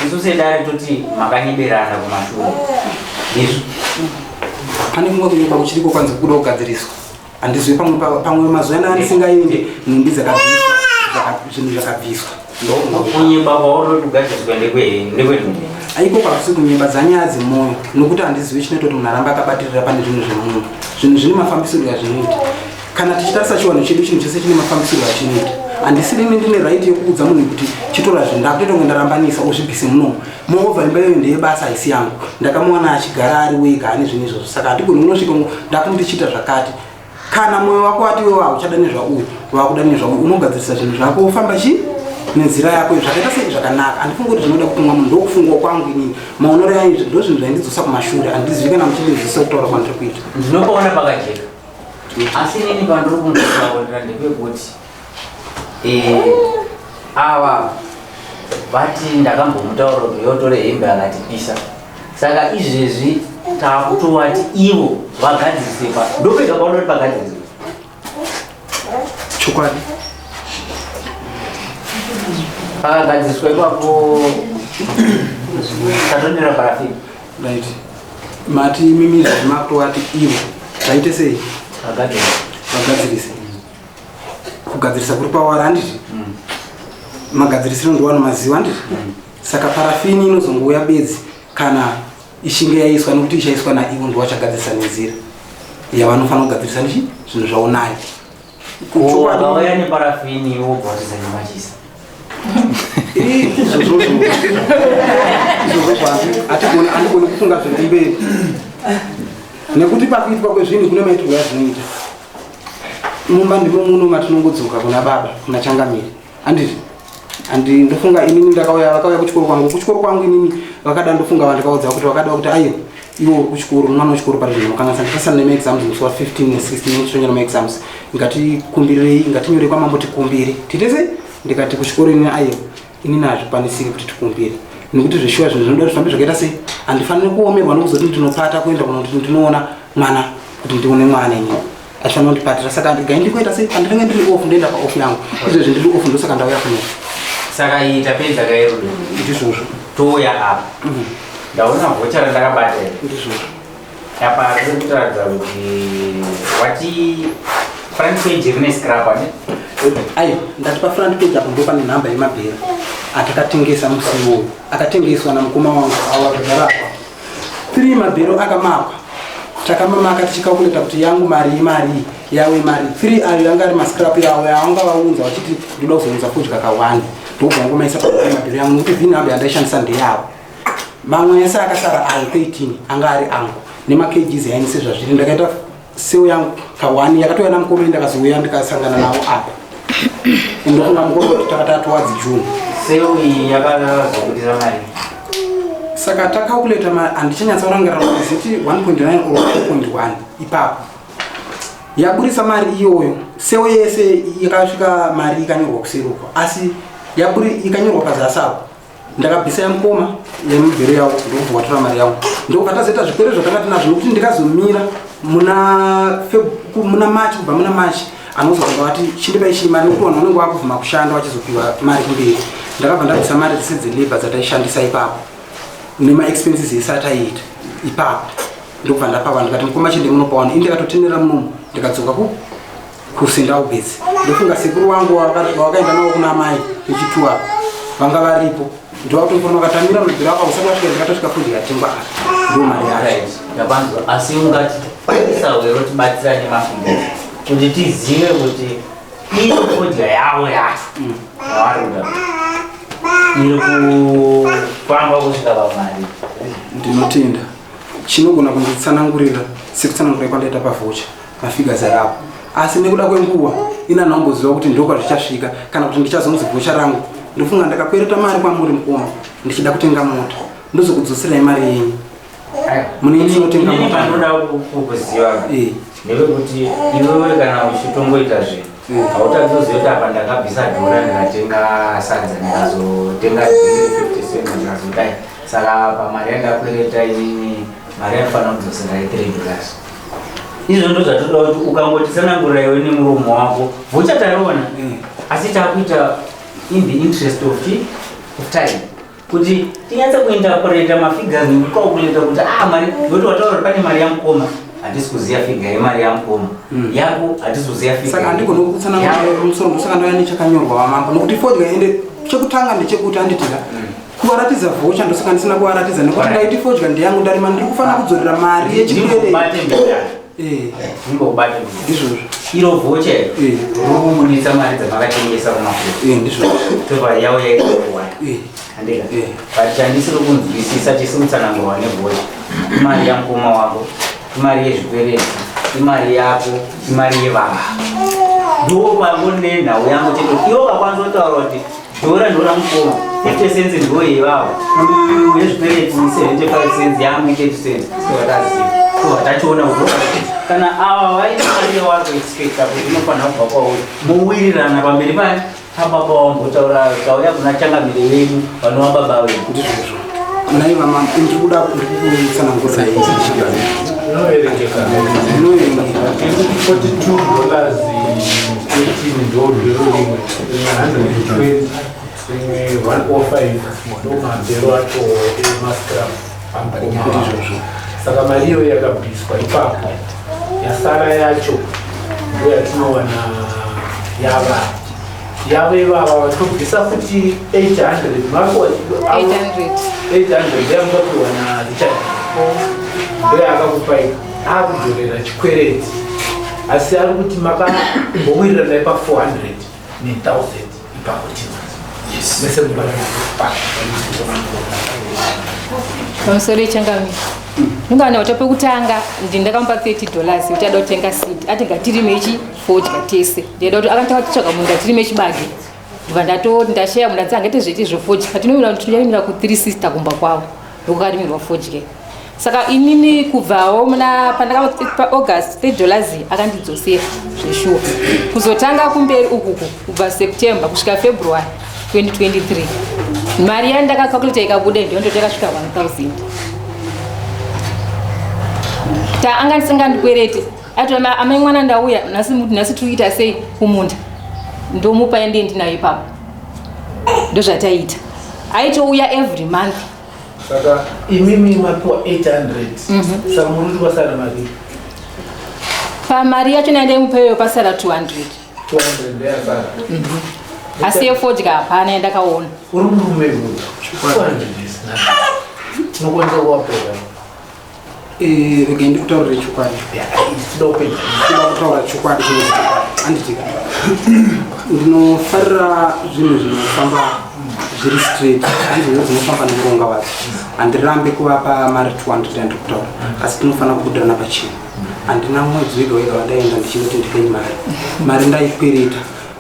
isu sedare toti makanyeberana kumashure izvo pane kumwe kunyeba kuchiriko kwanzi kuda kugadziriswa handizve pamwe mazuva ana andisingaende nhumbi dzakabviswa zvinhu zvakabviswa kunyeba kwaunoti kugadziriswa ndekwenhumbi aiko kwakusi kunyeba dzanyaya dzemwoyo nokuti handizivi chinototi munhu aramba akabatirira pane zvinhu zvemunhu zvinhu zvine mafambisiro azvinoita kana tichitarisa chiwanho chedu chinhu chese chine mafambisiro achinoita handisirimi ndine right yekuudza munhu kuti chitora zvinhu ndakutoita ndarambanisa uzvibvise munomu moovha imba iyoyo ndeyebasa haisi yangu ndakamuwana achigara ari wega ane zvinhu izvozvo saka hatigoni unosvika ndakuti ndichiita zvakati kana mwoyo wako wati iwe hauchada nezvauyu wakuda nezvauyu unogadzirisa zvinhu zvako ufamba nenzira yako zvakaita sei zvakanaka handifungi kuti zvinoda kutumwa munhu ndokufungwa kwangu inini maonero yangu ndo zvinhu zvaindidzosa kumashure handizivi kana muchindizvisa kutaura kwandiri kuita ndinopaona pakajeka asi inini pandiri kumutaurira ndepekuti ava vati ndakambomutaura kuti yotore hembe akatipisa. Saka izvezvi takutowati ivo vagadzirise pa ndopega paunoti pagadziriswa. Chokwadi. Pakagadziriswa ipapo tatondera parafini. Right. Mati mimi zvakutowati ivo zvaite sei? Vagadzirise. Kugadzirisa kuri pawara handiti? Magadzirisiro ndiwano maziva handiti? Saka parafini inozongouya bedzi kana ichinge yaiswa nekuti ichaiswa naivo ndiwachagadzirisa nenzira yavanofanira kugadzirisa ndichi zvinhu zvaunayo. Ukauya neparafini wobvatiza nemachisa. Andigoni kufunga zviri mberi nekuti pakuitwa kwezvinhu kune maitirwo azvinoita. Mumba ndimo muno matinongodzoka kuna baba kuna Changamire handiti. Ndofunga inini ndakauya vakauya kuchikoro kwangu inini vakada ndofunga vandakaudza kuti vakada kuti aiyo iwo kuchikoro mwana wechikoro parizvino makanga ndikasana nemaexams musi wa 15 ne16 nechitonyera maexams ngati kumbirirei ngatinyorei kwamambo tikumbire titese ndikati kuchikoro inini aiyo inini hazvikwanisiri kuti tikumbire nekuti zvishuwa zvinhu zvinoda kuti zvifambe zvakaita sei handifaniri kuomerwa nokuzoti ndinopata kuenda kuno kuti ndinoona mwana kuti ndione mwana inini afanira kundipatira saka ndingaendikoita sei pandinenge ndiri off ndoenda paoff yangu izvezvi ndiri off ndosaka ndauya kuno. Saka itapedza kairudo ndizvozvo touya apa ndaona vhochara ndakabata ndizvozvo apa kuri kutaradza kuti wati front page rine scrapa ne aiyo ndati pafront page apo ndo pane nhamba yemabhera atakatengesa musi uwoyo akatengeswa namukoma wangu awagara apa 3 mabhero akamakwa takamamaka tichikakuleta kuti yangu mari yawe mari 3 ayo yanga ari mascrap yawo yaanga vaunza vachiti ndoda kuzounza fudya kawani ndobva ngomaisa pamabhero yangu nekuti vhini hambe yandaishandisa ndeyavo mamwe ese akasara ayo 13 anga ari angu nemakejizi yainise zvazviri ndakaita seu yangu kawani yakatouya namukomeni ndakazouya ndikasangana nawo apa ndofunga mukombe kuti takatatowadzi June seu iyi yakazokutira mari. Saka takakuleta handichanyatsaurangirira kuti 1.9 or 2.1 ipapo yaburisa mari iyoyo seu yese yakasvika mari ikanyorwa kuseruko asi ikanyorwa pazasapo ndakabvisa yamukoma yemubhero yawo ndobva watora mari yawo ndokatazoita zvikore zvakanga tinazvo nokuti ndikazomira muna March kubva muna March anozonga vati chindipai chii mari nekuti vanhu vanenge vakuvhuma kushanda vachizopiwa mari kumberi ndakabva ndabvisa mari dzese dzelabor dzataishandisa ipapo nema-expenses ese ataiita ipapo ndokubva ndapa vanhu ndikati mukoma chinde munopa vanhu ini ndikatotenera munomu ndikadzoka kusendawo bedzi ndofunga sekuru wangu wakaenda nawo kuna mai echituwa vanga varipo ndovatomufana vakatamira mubhero wako usati wasvika ndikatosvika fudya yatengwa ndo mari yacho ndapanzwa asi ungati kwanisa tibatsira nemafiga kuti tizive kuti iri fudya yavo yacho yavarikuda iri kufamba kusvika pamari. Ndinotenda chinogona kunditsanangurira sekutsanangurira kwandaita pavhocha mafigures arapo asi nekuda kwenguva ina nhomboziva kuti ndokwa zvichasvika kana kuti ndichazonzi vhocha rangu ndofunga ndakakwereta mari kwamuri mukoma ndichida kutenga mota ndozokudzoserai mari yenyu mune inotenga mota. Ndoda kukuziva ndevekuti iwewe kana uchitongoita zvinhu hautazoziva kuti apa ndakabvisa dhora ndikatenga sadza ndikazotenga 50 cents ndikazodai saka pamari yandakwereta inini mari yafanira kudzosera $3 izvo ndo zvatoda kuti ukangotitsanangurira iwe nemuromo wako vhocha tariona asi takuita in the interest of time kuti tinyatsa kuinterpreta mafigures nekukalkuleta kuti mari yoti wataura pane mari yamukoma hatisi kuziya figa yemari yamukoma yako hatisi kuziya figa saka andigona kutsanangurira musoro ndosaka ndauya nechakanyorwa wamambo nokuti fodya ende chekutanga ndechekuti anditira kuvaratidza vhocha ndosaka ndisina kuvaratidza nekuti ndaiti fodya ndeyangu ndarima ndiri kufanira kudzorera mari yechipere ndizvozvo iro vhocha rokumunitsa mari dzamakatengesa kumafuta ndizvozvo tova yavo yaikuwa andika but chandisiri kunzwisisa chisiri kutsanangurwa nevhocha imari yamukoma wako imari yezvikwereti imari yako imari yevanhu ndo pangonne nhau yangu chete iwo kakwanisa kutaura kuti dhora ndora mukoma 50 cents ndo yevavo yezvikwereti 75 cents yangu 30 cents tokataziva tatachiona kuti kana ava vaita mari yawato expecta kuti inofanira kubva kwauri mowirirana pamberi pane Baba wangu utaura kuna changamire wenu vanova baba wenu. Nai mama ndikuda kusana ngosa hizi shida. Noerengeka. Noerengeka. $42 18 ndo rimwe. 120 105 ndo mabhero acho emascrap amkoma. Saka mari iyo yakabviswa ipapo. Yasara yacho ndo yatinowana yave vava vatobvisa futi 800 mako 800 yambapiwana richard ndo yakakupai akudzorera chikwereti asi ari kuti makambomwirirana ipa 400 ne 1000 ipapo mese pamusoro echangami ndingana kuti pekutanga ndindakampa $30 kuti ada kutenga seed ati ngatiri mechi fodya tese ndeda kuti akataka kutsvaga munhu ngatiri mechi bage ndibva ndashaya munhu ati angati zveti zvofodya patinomira kuti tinoyemira ku360 kumba kwavo ndokukarimirwa fodya. Saka inini kubvawo muna pandakapa August $30 akandidzosera zveshuwa kuzotanga kumberi ukuku kubva September kusvika February 2023 mari yandakakalkulata ikabuda ndiyondoti yakasvika 1000. Anga ndikwerete ati amai mwana ndauya nhasi tikuita sei kumunda ndomupa ende ndinayo ipapo ndozvataita aitouya every month. Saka imimi mapiwa 800 saka muri kwasara mari pamari yacho nandaimupeyo pasara 200 yasara asi yefodya hapana yandakaona uri murume uyu 200 unokwanisa kuwapera rege ndikutaurire chokwadi kutaura chokwadi anditika ndinofarira zvinhu zvinofamba zviri straight izvo zvinofamba nemuronga wacho handirambe kuvapa mari 200 andikutaura asi tinofanira kubudirana pachino handina mwedzi wega wega wandaenda ndichingoti ndipei mari ndaikwereta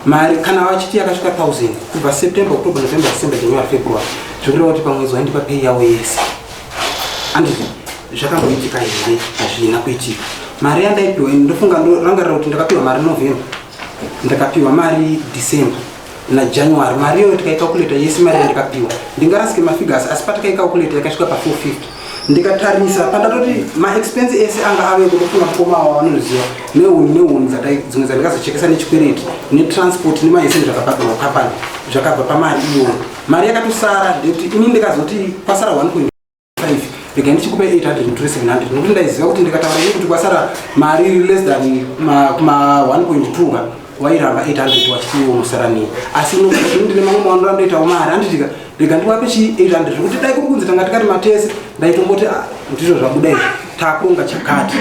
mari kana vachiti yakasvika 1000 kubva September October November December January February zvokureva kuti pamwedzi waindipa pei yavo yese anditi zvakamboitika here hazvina kuitika mari yandaipiwa ndofunga ndorangarira kuti ndakapiwa mari November ndakapiwa mari December naJanuary mari iyoyo tikaikakuleta yese mari yandikapiwa ndingarasike mafigures asi patikaikakuleta yakasvika pa 450 ndikatarisa pandatoti maexpense ese anga ave kutofunga mukoma wavanoziva nehuni dzimwe dzandikazochekesa nechikwereti netransport nemaese zvakabhadharwa kapani zvakabva pamari iyoyo mari yakatosara ndekuti ini ndikazoti pasara 1.5 rega ndichikupa 800 to 700 nokuti ndaiziva kuti ndikataura ini kuti kwasara mari iri less than kuma 1.2 wairamba 800 wachitiwo musarani asi ndine mamwe mawandu ndoitawo mari handitika rega ndiwape chi 800 kuti dai kuri kunzi tanga tikati matese ndaitomboti ndizvo zvabuda izvi takuronga chakati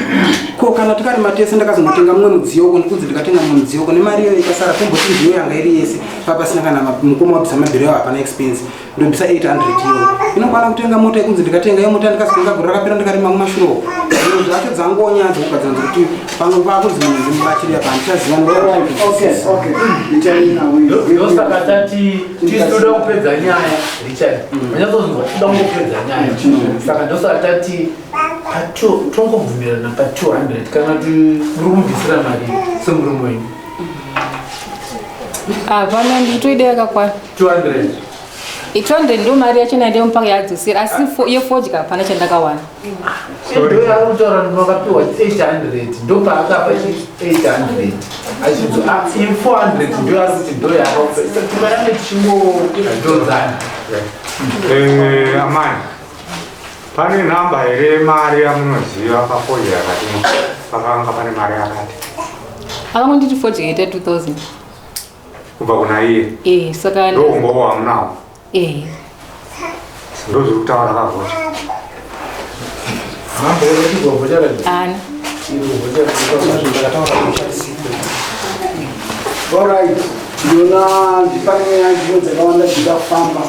ko kana tikati matese ndakazonotenga mumwe mudziyo uko ndikunzi ndikatenga mumwe mudziyo uko nemari iyo ikasara tomboti ndiyo yanga iri yese papasina kana mukoma wabvisa mabhero yawo hapana expense ndobvisa 800 iyo inokwana kutenga mota ikunzi ndikatenga iyo mota ndikazitenga guru rakapera ndikarima mumashuro zviro zvacho dzangonyadza kugadzira kuti pamwe pakuzi munhu ndimubatirira pandichaziva ndosaka tati titoda kupedza nyaya Richard manyazozonzwa tida kungopedza nyaya saka ndosaka tati tongobvumirana pa 200 kana muri kumbvisira mari semurume wenyu hapana nditoida yakakwana 200 ndo mari yacho nandaimupa yadzosera asi yefodya hapana chandakawana ndo yari kutaura ndinokapiwa 800 ndo paakapa 800 achidzi 400 ndo yari kuti ndo yakativarange tichingodonzana amai pane nhamba here mari yamunoziva pafodya yakati pakanga pane mari yakati akangonditi fodya ita 2000 kubva kuna iye saka ndo umbovo wamunawo ndo zviri kutaura kavhota ana alright ndona ndipane nyanzvimbo dzakawanda dzida kufamba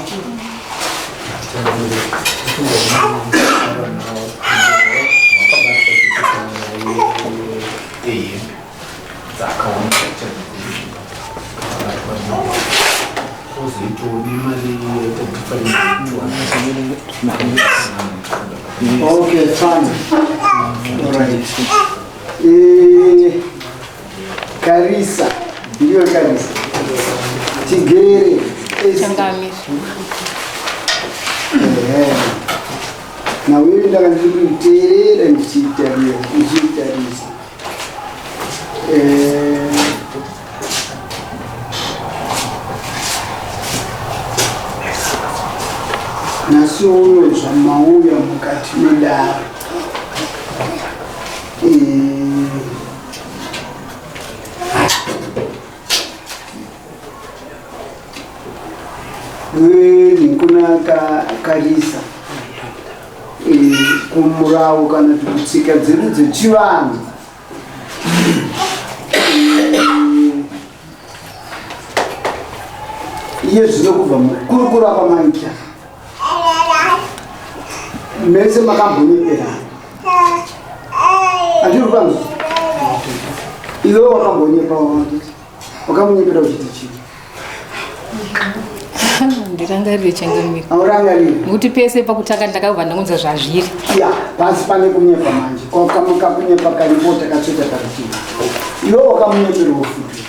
okay, fine. Alright. Karisa. Ndio Karisa. tigere changamire nawe ndakandikuteerera ndichitarisa nasi uno zvamauya mukati medare ninkunaka karisa kumurawo kana kutsika dzedu dzechivanhu iye zvino kubva mukurukuru apamaita mese makambonyeperana andiri kwanza iwe wakambonyepa wakamunyepera uchiti chii ndirangarire changamire aurangarire nokuti pese pakutanga ndakabva ndaunza zvazviri ya pasi pane kunyepa manje kwakamuka kunyepa karipo takatsveta parutivi iwe wakamunyeperawo futi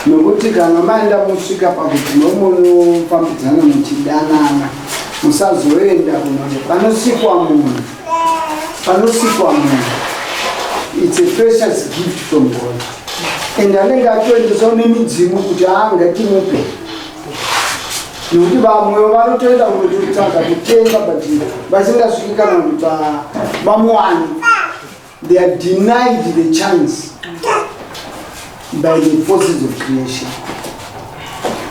nokuti kana maenda musvika pakuti nomunofambidzana muchidanana musazoenda kunone panosikwa munhu it's a precious gift from God and anenge atoendesawo nemidzimu kuti angatimupe nokuti vamwe vanotoenda kunototsvaga kutenga but vasingasviki kana kuti vamuwani they are denied the chance by the forces of creation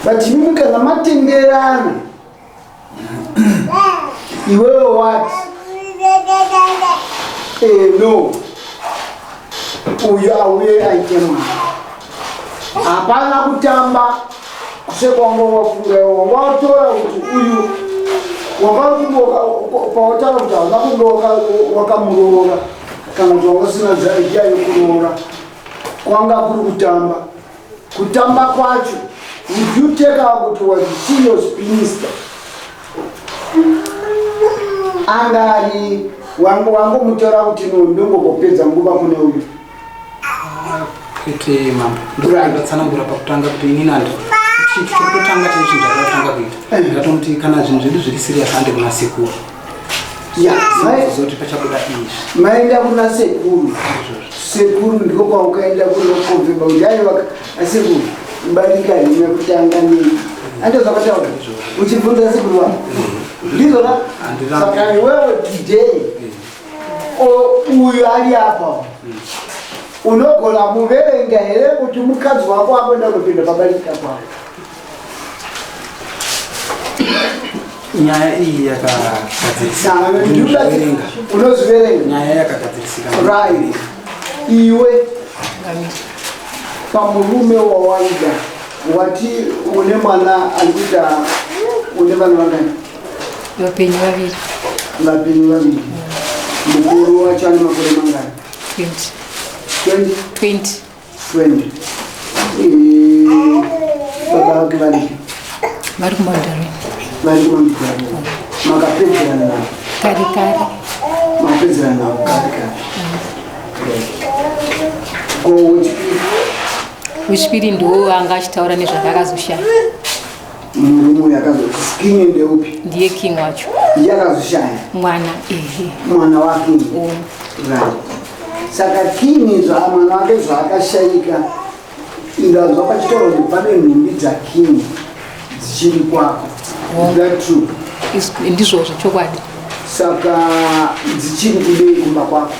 but imi kana matenderana iwewe wati no uyu auye aite mwana hapana kutamba kusvekwango wafunga wautora kuti uyu pautaura kuti hauna kunge wakamuroora kana kuti wangasina zaidia yokuroora kwanga kuri kutamba kwacho if you take out kuti was serious minister angari wangomutora kuti ndongokopedza nguva kune uyu kuti mambo ndatsanangura pakutanga kuti inini kutotanga chechinjakatanga kuita ndatomuti kana zvinhu zvedu zviri serious hande kuna sekuru zoti pachabuda izvi maenda kuna sekuru ndiko kwaukaenda kunokomveba kuti aiwa asekuru ibanika hime kutanga nini ande zvakataura uchibvunza sekuru wako ndizona saka iwewe today uyu ari apa unogona muverenga here kuti mukadzi wako akwenda kunopinda pabarika kwako nyaya iyi yakagadzirisika unozviverenga nyaya yakagadzirisika right iwe pamurume wawaida wati une mwana alikuita une vana vangani vapenyu vaviri mukuru wacho ane makore mangani 20 baba vake varipi vari kumandareni vari kumandareni makapedzerana navo kare mapedzerana navo kare wechipiri ndo anga achitaura nezvandakazoshaya murume yakazoti king ndeupi ndiye king wacho yakazoshaya mwana wake right saka king mwana wake zvaakashayika indazva pachitoro kuti pane nhumbi dzaking dzichiri kwako that true ndizvo zvechokwadi saka dzichiri kudei kumba kwako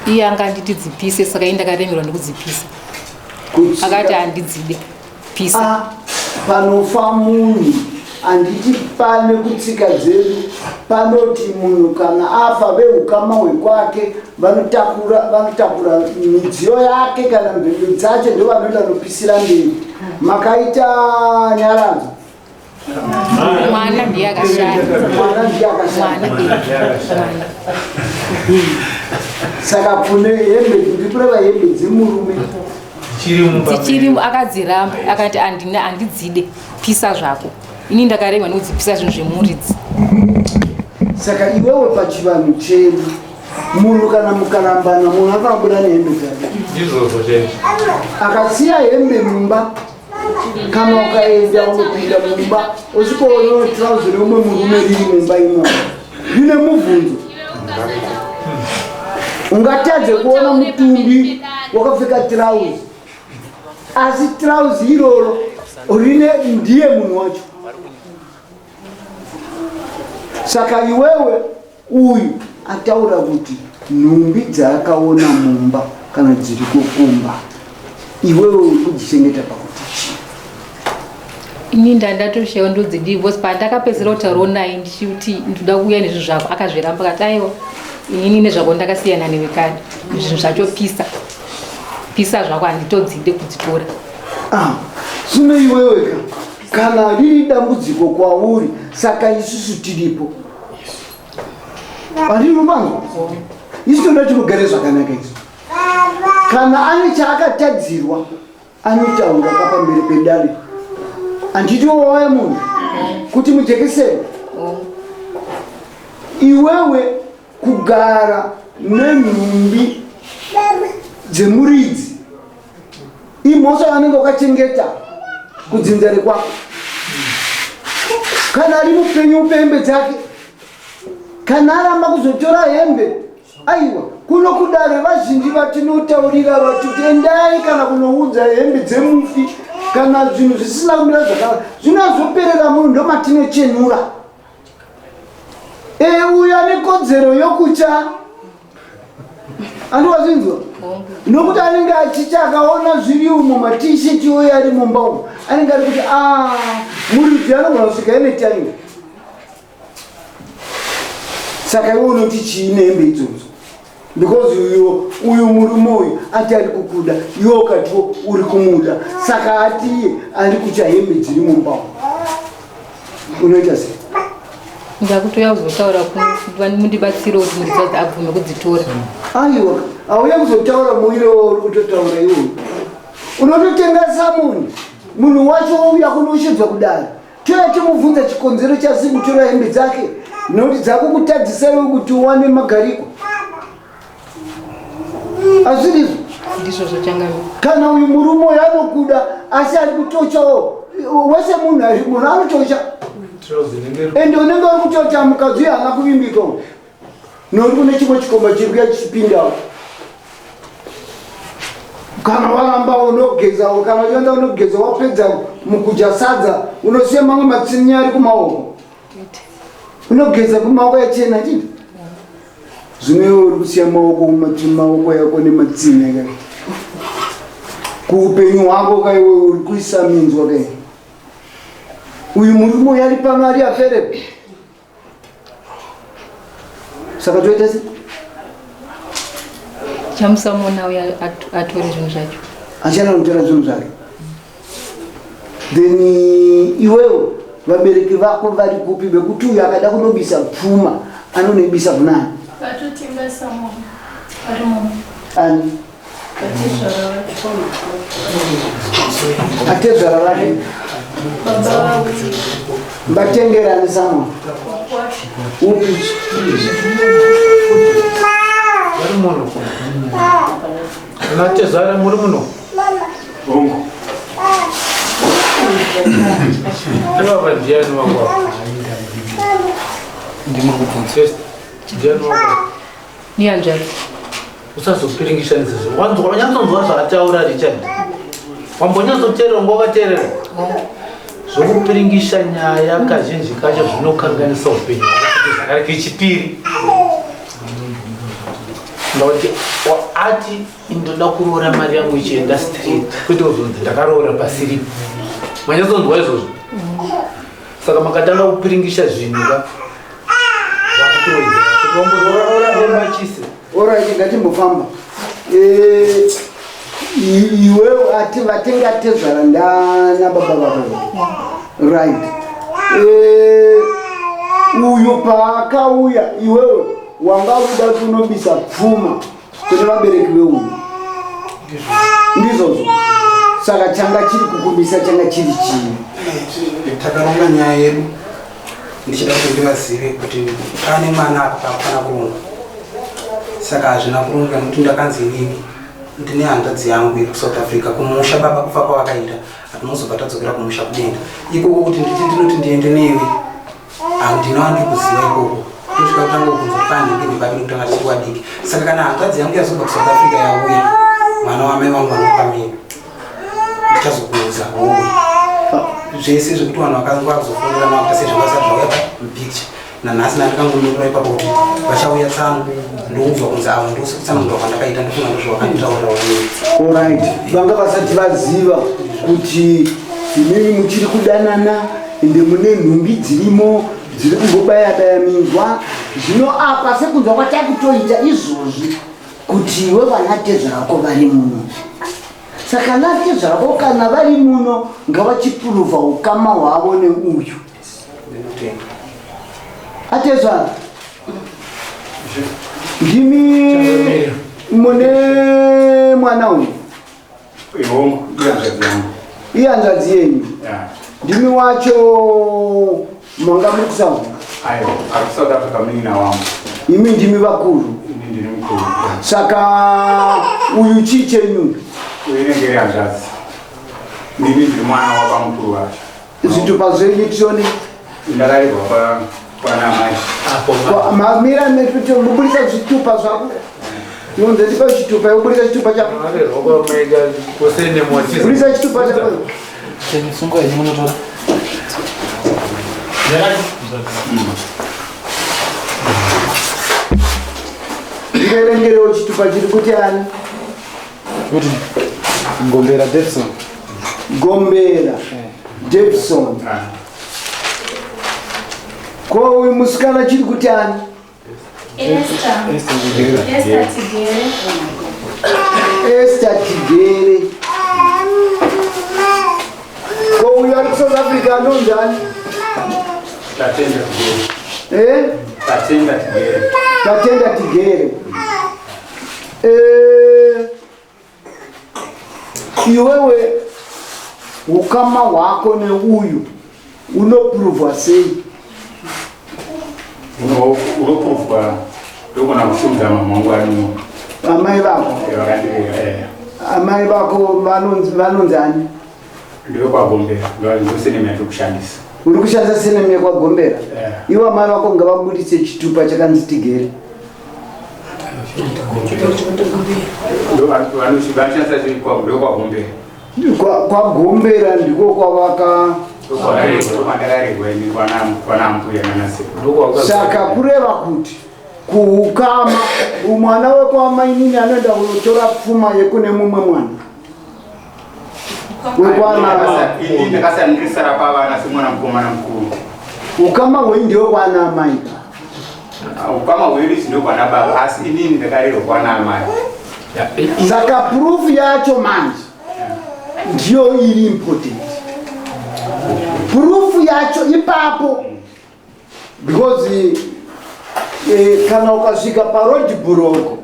iye anga anditi dzipise saka iye ndakaremerwa ndikudzipisa akati handidzide pisa panofa munhu anditi pane kutsika dzedu panoti munhu kana afa veukama hwekwake vanotakura midziyo yake kana mbembe dzacho ndo vanoenda nopisira mberi makaita nyaradzo mwana ndiye akashaya saka pune hembe ndikureva hembe dzemurume dzichiri akadziramba akati andidzide pisa zvako ini ndakaremwa nekudzipisa zvinhu zvemuridzi saka iwewe pachivanhu chedu munhu kana mukarambana munhu akabuda nehembe dzake akasiya hembe mumba kana ukaenda unopinda mumba usikoona trouser umwe murume riri mumba imomo rine mubvunzo. Ungatadze kuona mutumbi wakapfeka trouser asi trouser iroro rine ndiye munhu wacho. Saka iwewe uyu ataura kuti nhumbi dzaakaona mumba kana dziri kukumba iwewe uri kudzichengeta pakuti chii? Ini ndatoshayiwa ndodzidivorce pandakapedzera kutaurawo naye ndichiti ndoda kuuya nezvinhu zvako akazviramba akati aiwa inini nezvako ndakasiyana newe kare zvinhu zvacho pisa zvako handitodzide kudzitora. Zvino iweweka kana riri dambudziko kwauri saka isusu tiripo handirumanzwa isu toda tinogare zvakanaka isu. Kana ane chaakatadzirwa anotaura kapamberi pedare handiti wawaya munhu kuti mujekeseni iwewe kugara nenhumbi dzemuridzi imhosva yanenge wakachengeta kudzinzari kwako. Kana ari mupenyu upembe dzake kana aramba kuzotora hembe aiwa kuno kudare vazhinji vatinotaurira vatuti endai kana kunoudza hembe dzemufi kana zvinhu zvisina kumira zvakanaka zvinozoperera munhu ndomatinochenura. Uyu ane kodzero yokucha andiwazinzwa nokuti anenge achicha akaona zviri umo matisheti oyo ari mumba umo anenge ari kuti muridzi anogona kusvika ine time. Saka iwe unoti chii nehembe idzodzo because uyu murume uyu ati ari kukuda iwe ukatiwo uri kumuda saka ati iye ari kucha hembe dziri mumba umo unoita sei? Ndakutoya kuzotaura kuti mundibatsire kuti muridzi abvume kudzitora. Aiwa auya kuzotaura muire uri kutotaura iwe unototengesa munhu wacho ouya kunoshidzwa kudara toya timubvunza chikonzero chasi kutora hembe dzake nokuti dzakukutadzisa iwe kuti uwane magariko azvirizvo ndizvo zvochangamira. kana uyu murume uyu anokuda asi ari kutochawo wese munhu anotosha ende unenge uri kutocha mukadzi uyu haana kuvimbika nokuti kune chimwe chikomba chiri kuya chichipindawo. Kana waramba unogeza kana uchienda unogeza wapedza mukudya sadza unosiya mamwe matsini ari kumaoko unogeza kumaoko yachena chii zvino uri kusiya maoko maoko yako nematsini kai kuupenyu hwako kaiwe uri kuisa minzwa kai. Uyu murume uyu ari pano ari aferepe saka toita sei? Chamusamona uya atore zvinhu zvacho achana kutora zvinhu zvake then iwewe vabereki vako vari kupi bekuti uyu akada kunobisa pfuma anonobisa kunani? Ani atezvara vake mbatengerani samwa upi natezara muri muno ndivava ndiani wako niyanjani usazopiringishanisa wanyanzonzwa zvaataura richard wambonyatsoteerera ngowakateerera zvokupiringisha nyaya kazhinji kacho zvinokanganisa upenyu zvakare kechipiri ndauti ati ndoda kuroora mari yangu ichienda straight kwete kuzonzi ndakaroora pasiripo manyatsonzwa izvozvo saka makatanga kupiringisha zvinhu vakutowedzera kuti wamboorambachise orit ngatimbofamba iwewe ati vatenga tezvara ndana baba vako right uyu paakauya iwewe wanga uda kunobisa pfuma kune vabereki veuyu ndizvozvo saka changa chiri kukubisa changa chiri chii? Takaronga nyaya yedu ndichida kuti ndivazive kuti pane mwana apa pakufana kurunga saka hazvina kurunga nokuti ndakanzi inini ndine handadzi yangu iri South Africa kumusha baba kufa kwakaita atinozobva tadzokera kumusha kudenga ikoko kuti ndinoti ndiende newe handina wandikuziva ikoko tosvika kutanga kubvunza panenge nebaba nekutanga tiri wadiki saka kana handadzi yangu yazobva kuSouth Africa yauya mwana wamai vangu vanopamira ndichazokuudza uwe zvese zvekuti vanhu vakazofundira makuta sezvakasa zvauya papicture nanhasi nandikangomirira ipapo kuti vachauya tsangu ndokubva kunzi avo ndosekutsanangura kwandakaita ndifunga ndozvavakanditaura wani. Alright, vanga vasati vaziva kuti imimi muchiri kudanana ende mune nhumbi dzirimo dziri kungobaya minzwa zvino apa sekunzwa kwatakutoita izvozvi kuti iwe vanatezvako vari muno saka natezvako kana vari muno ngavachipuruvha ukama hwavo neuyu atezvana ndimi mune mwana uyu ihanzvadzi yenyu ndimi wacho manga muri kusavu imi ndimi vakuru saka uyu chii chenyu zvitupa zvenyu tione mamira mubudisa zvitupa zvako nonzetipa chitupa yobudisa chitupa chako budisa chitupa chako ndiverengerewo chitupa chiri kuti ani Gombera Debson. Gombera Debson. Ko uyu musikana chiri kuti ani? Esther Tigere. Ko uyu ari South Africa anonzi ani? Tatenda Tigere. Iwewe ukama hwako neuyu unopuruvwa sei? Unopuruvwa ndokona kushumza mamangwani. Amai vako? Amai vako vanonzi ani? Ndiwe kwa Gombera, ndo sinema kushandisa. Uri kushandisa sinema kwa Gombera? Iwe amai vako ngavabudise chitupa chakanzi Tigere. Kwa Gombera ndiko kwavaka saka kureva kuti kuukama mwana wekwamainini anoenda kunotora pfuma yekune mumwe mwana ukama hwei ndiwo kwana amai ukama hwei ndiwo kwana baba asi inini ndakarero kwana amai saka proof yacho manje ndiyo iri important proof yacho ipapo because kana ukasvika parodi buroko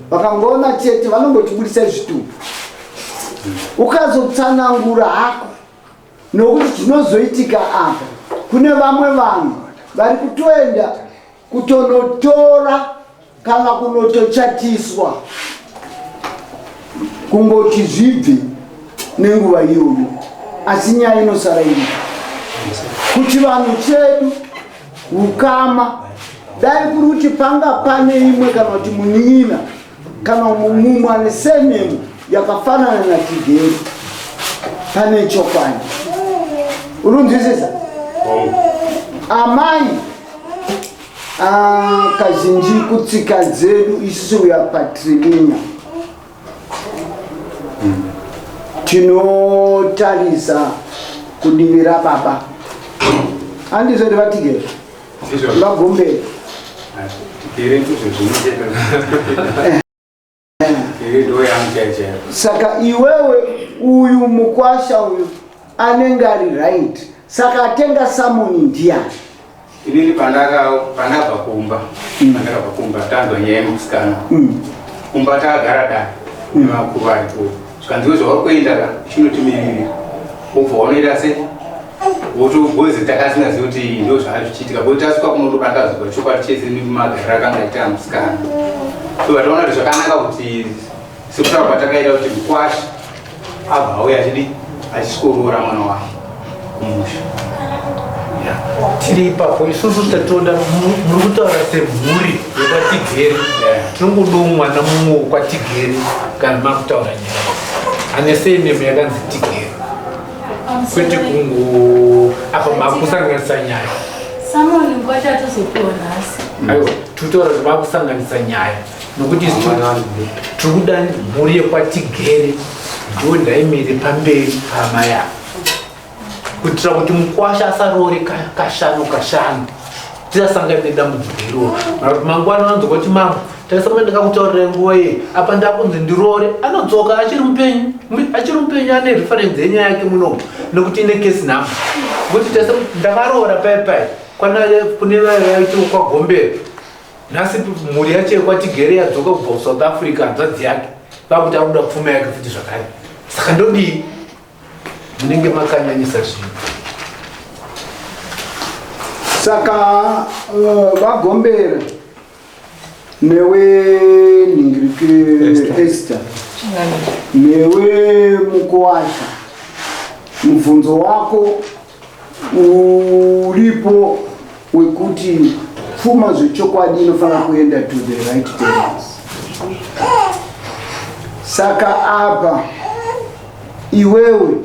vakangoona chete vanongotibudisa zvitupa ukazotsanangura hako nokuti zvinozoitika apa kune vamwe vanhu vari kutoenda kutonotora kana kunotochatiswa kungoti zvibve nenguva iyoyo asi nyaya inosara iri kuchivanhu chedu ukama dai kuri kuti panga pane imwe kana kuti munyina kana mumwe ane senemu yakafanana naTigere pane chokwadi urunzwisisa amai kazhinji kutsika dzedu isusu yapatrilinya tinotarisa kudivira baba handizvo ndivaTigere vaGombera saka iwewe uyu mukwasha uyu anenge ari right saka atenga samoni ndiani inini pandabva kumba tanzwa nyaya yemusikana kumba takagara dai nemakuru aripo zvikanziwe zvauri kuenda chinotimiriri ubva unoita se wotogozi takasingazivi kuti ndo zvaari zvichiitika kuti tasvika kunotobandazwa chokwadi chese nemagariro akanga aita musikana so vataona kuti zvakanaka kuti Sekutaura patakaita kuti Mukwasha abva auya achisikorora mwana wake kumusha. Tiri ipapo isusu tatoda muri kutaura semhuri yekwaTigere. Tinongoda mwana mumwe wekwaTigere kana makutaura nyaya ane surname yakanzi Tigere, kwete kungo apa makusanganisa nyaya. Samuel ngwata tozopiwa nhasi. Aiwa, tutaura kuti makusanganisa nyaya nokuti tikuda mhuri yekwaTigere ndiyo ndaimire pamberi pahama yako kuitira kuti Mukwasha asarore kashanu tisasangane nedambudziko iroro. Mangwana vanzwa kuti mama taisama ndakakutaurira nguva iyi apa ndakunzi ndirore, anodzoka achiri mupenyu ane referensi yenyaya yake munomu nekuti ine kesi nhamba kuti taisama ndakarora paipai kune vaiti kwaGombere. Nhasi mhuri yacho yekwaTigere yadzoka kubva kuSouth Africa, hanzvadzi yake vakuti akuda pfuma yake futi zvakare. Saka ndodii munenge makanyanyisa zvinhu. Saka vaGombere newe Ningirike Esther newe Mukwasha, mubvunzo wako uripo wekuti pfuma zvechokwadi inofanira kuenda to the right parents. Saka apa iwewe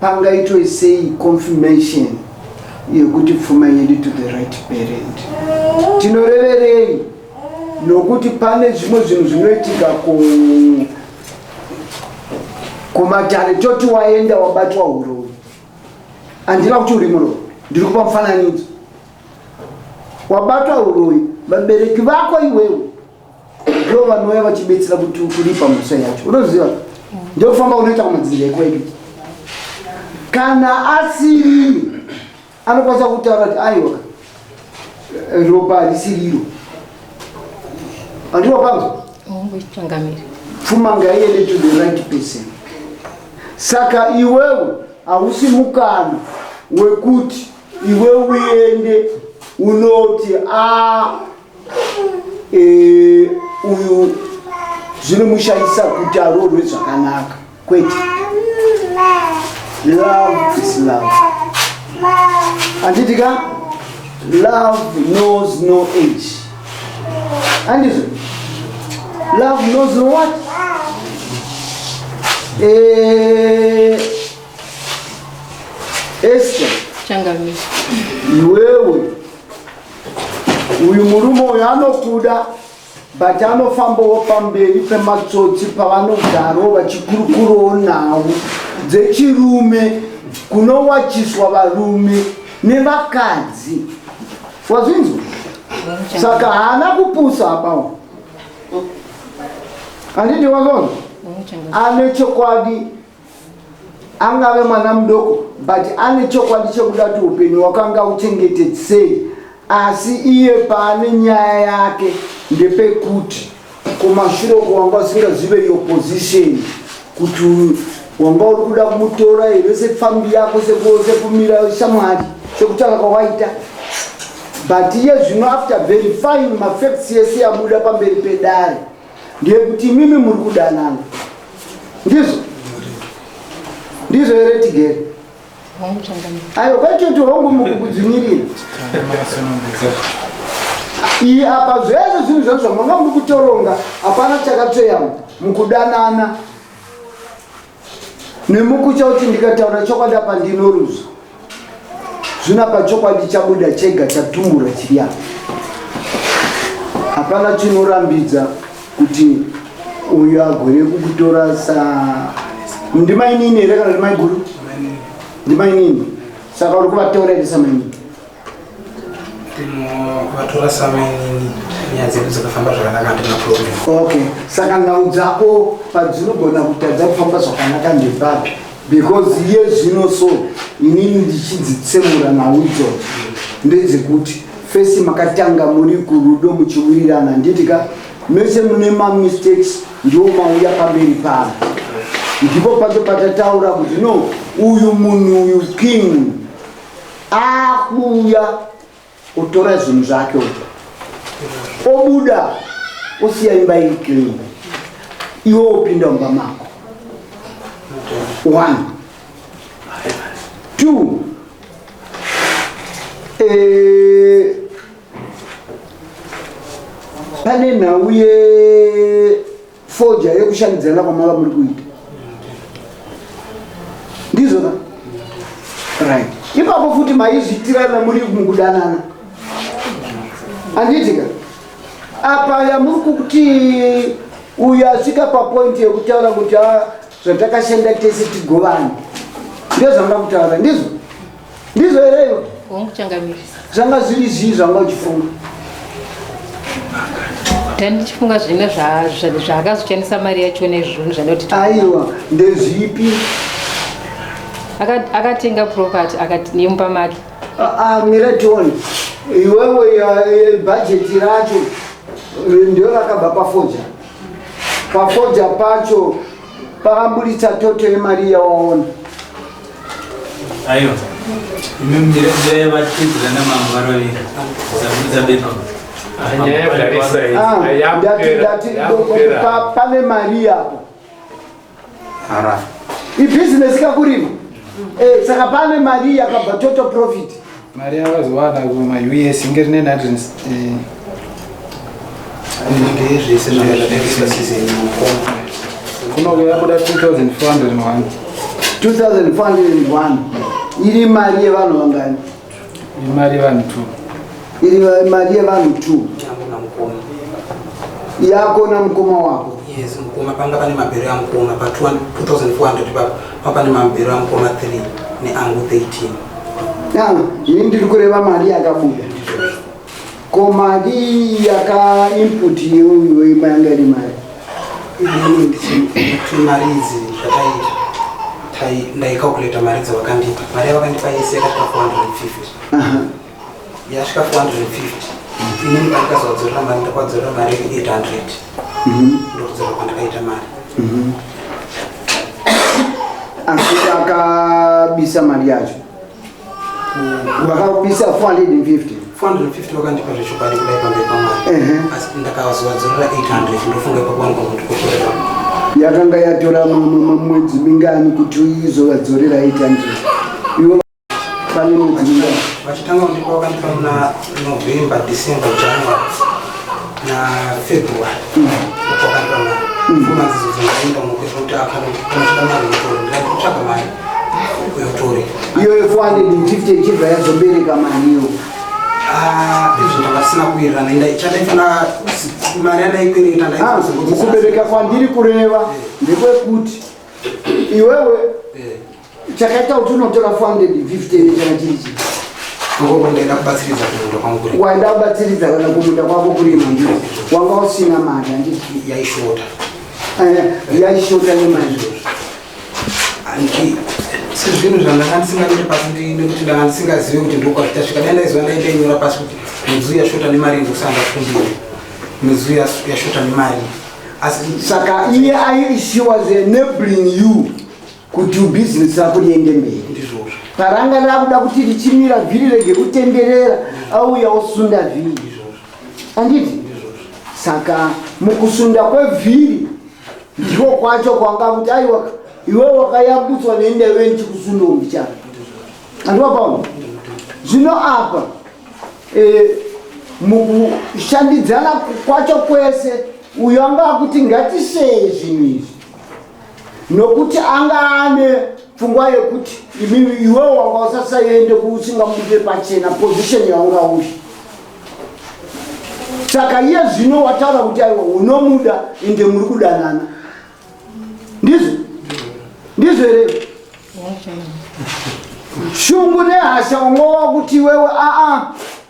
pangaitwe sei confirmation yekuti pfuma yedu to the right parent? Tinoreverei nokuti pane zvimwe zvinhu zvinoitika kumatare toti waenda wabatwa uroyi. Handina kuti uri muroyi, ndiri kupa mufananidzo. Wabatwa uroyi, vabereki vako iwewe ndivo vanouya vachibetsera kuti kuripa mhosva yacho. Unoziva ndio kufamba unoita kumadzinza ekwedu. Kana asiri anokwanisa kutaura kuti aiwa ropa harisiriro. Handino panzwa? Pfuma ngaiende to the right person. Saka iwewe hausi mukana wekuti iwewe uende unoti uyu zvinomushaisa kuti arorwe zvakanaka. Kwete. Love is love. Anditika? Love knows no age. Andizvo? Love knows no what? Esther. Changamisi. Iwewe uyu murume uyu anokuda but anofambawo pamberi pematsotsi pavanogaro vachikurukurawo nhau dzechirume kunowachiswa varume nevakadzi. Wazvinzwa? Saka haana kupusa apawo. Handiti wazonzwa? Ane chokwadi, angave mwana mudoko but ane chokwadi chekuda kuti upenyu hwakanga uchengetedzei. Asi iye paane nyaya yake ndepekuti kumashure kwanga usingazive your position kuti wanga uri kuda kumutora here sefambi yako sekumira shamwari sekutanga kwawaita. But iye zvino after verifying mafacts yese yabuda pamberi pedare ndeyekuti mimi muri kudanana. Ndizvo here Tigere? Ayo kwachoti hongu mukukudzimirira. Iyi apa zvese zvinhu zvazvo manga muri kutoronga hapana chakatseya mukudanana nemukucha kuti ndikataura chokwadi apa ndinoruzwa. Zvino apa chokwadi chabuda chega chatumbura chiri apa. Hapana chinorambidza kuti uyu agone kukutora ndima inini here kana ndima iguru? Ndima inini. Saka uri kuvatora here samainini? Kuvatora samainini nyaya dzedu dzakafamba zvakanaka handina problem. Okay. Saka nhau dzako padzinogona kutadza kufamba zvakanaka ndepapi? Because iye zvino so inini ndichidzitsemura nhau idzodzo ndedzekuti first makatanga muri kurudo muchiwirirana. Nditika mese mune mistakes ndio mauya pamberi pano. Ndipo pacho patataura kuti no uyu munhu uyu king akuya otora zvinhu zvake obuda usiya imba iclean iwe upinda mumba mako 1 2 pane nhau yefoja yekushandidzana kwamaka muri kuita ndizona right ipapo futi maizvitirana muri mukudanana andiitika apa yamuri kuti uyu asvika papoint yekutaura kuti zvatakashanda tese tigovane ndezvanga kutaura ndizvo ereyo zvanga zviri zvii zvanga uchifunga ndichifunga zvine zvaakazoshandisa mari yacho nezvinhu zvandoti aiwa ndezvipi akatenga property akati nemumba make miretoni iwewe bhajeti racho ndio rakabva pafoja pacho pakambudisa toto yemari yawaona aiwa imemndirezea vatidzana mangwaroviri zabepa pane mari yapo ibhizinesi kakurima saka pane mari yakabva total profit mari yakazowana kuma-US inge rine nadrins kunoke yabuda 2401 iri mari yevanhu vangani imari yevanhu 2 iri mari yevanhu 2 yako na mukoma wako yes mukoma panga pane mabhero ya mukoma pa 2400 pa pane mabhero ya mukoma 3 neangu 13 ini ndiri kureva mari yakabuda ko mari yaka input yeuyo imayanga iri mari mari idzi zvataita ndaikalkuleta mari dzavakandipa mari yavakandipa yese yakasvika 450 yasvika 450 inini pandikazadzorera mari ndakwadzorera mari 800 ndokudzora kwandakaita mari asi akabisa mari yacho vakabisa 450 vakandipa zvechokadi kudai pamberi pamari asi ndakazovadzorera 800 ndofunga ipapangu kuti kutorera yakanga yatora mwedzi mingani kuti izovadzorera 800 ivo pane mwedzi mingani vachitanga kundipa vakandipa muna November, December, January na February vakandipa mari fuma dzidzo dzingaenda mukwezva kuti akanochida mari yotori ndaikutsvaga mari yotori iyoyo 450 ichibva yazobereka mari iyo izvo ndakasina kuwirirana chadaifana mari yadaikwereta kubereka kwandiri kureva ndekwekuti iwewe chakaita kuti unotora 450 chana chiri chii ndaida kubatsiridza kumunda kwangu waida kubatsiridza kana kumunda kwako kurima ndii wanga usina mari handiti yaishota nemari sezvinhu zvandakandisingaite pasi nekuti ndanga ndisingazive kuti ndokwatitasvika dai ndaiziva ndaindainyora pasi kuti midziyo yashota nemari ndokusanga kumbiri midziyo yashota nemari saka iye she was enabling you kuti business rako riende mberi ndizvozvo paranga rakuda kuti richimira vhiri rege kutenderera auya osunda vhiri anditi saka mukusunda kwevhiri ndiko kwacho kwanga kuti aiwa iwe wakayambutswa nendeve nchikusundongi chako andiwapaona zvino apa mukushandidzana kwacho kwese uyo anga akuti ngatiseye zvinhu izvi nokuti anga ane pfungwa yekuti iwewe wanga usasaende kuusingamupe pachena position yawanga uri saka iye zvino wataura kuti aiwa unomuda ende muri kudanana ndizvo here shungu nehasha ungova kuti iwewe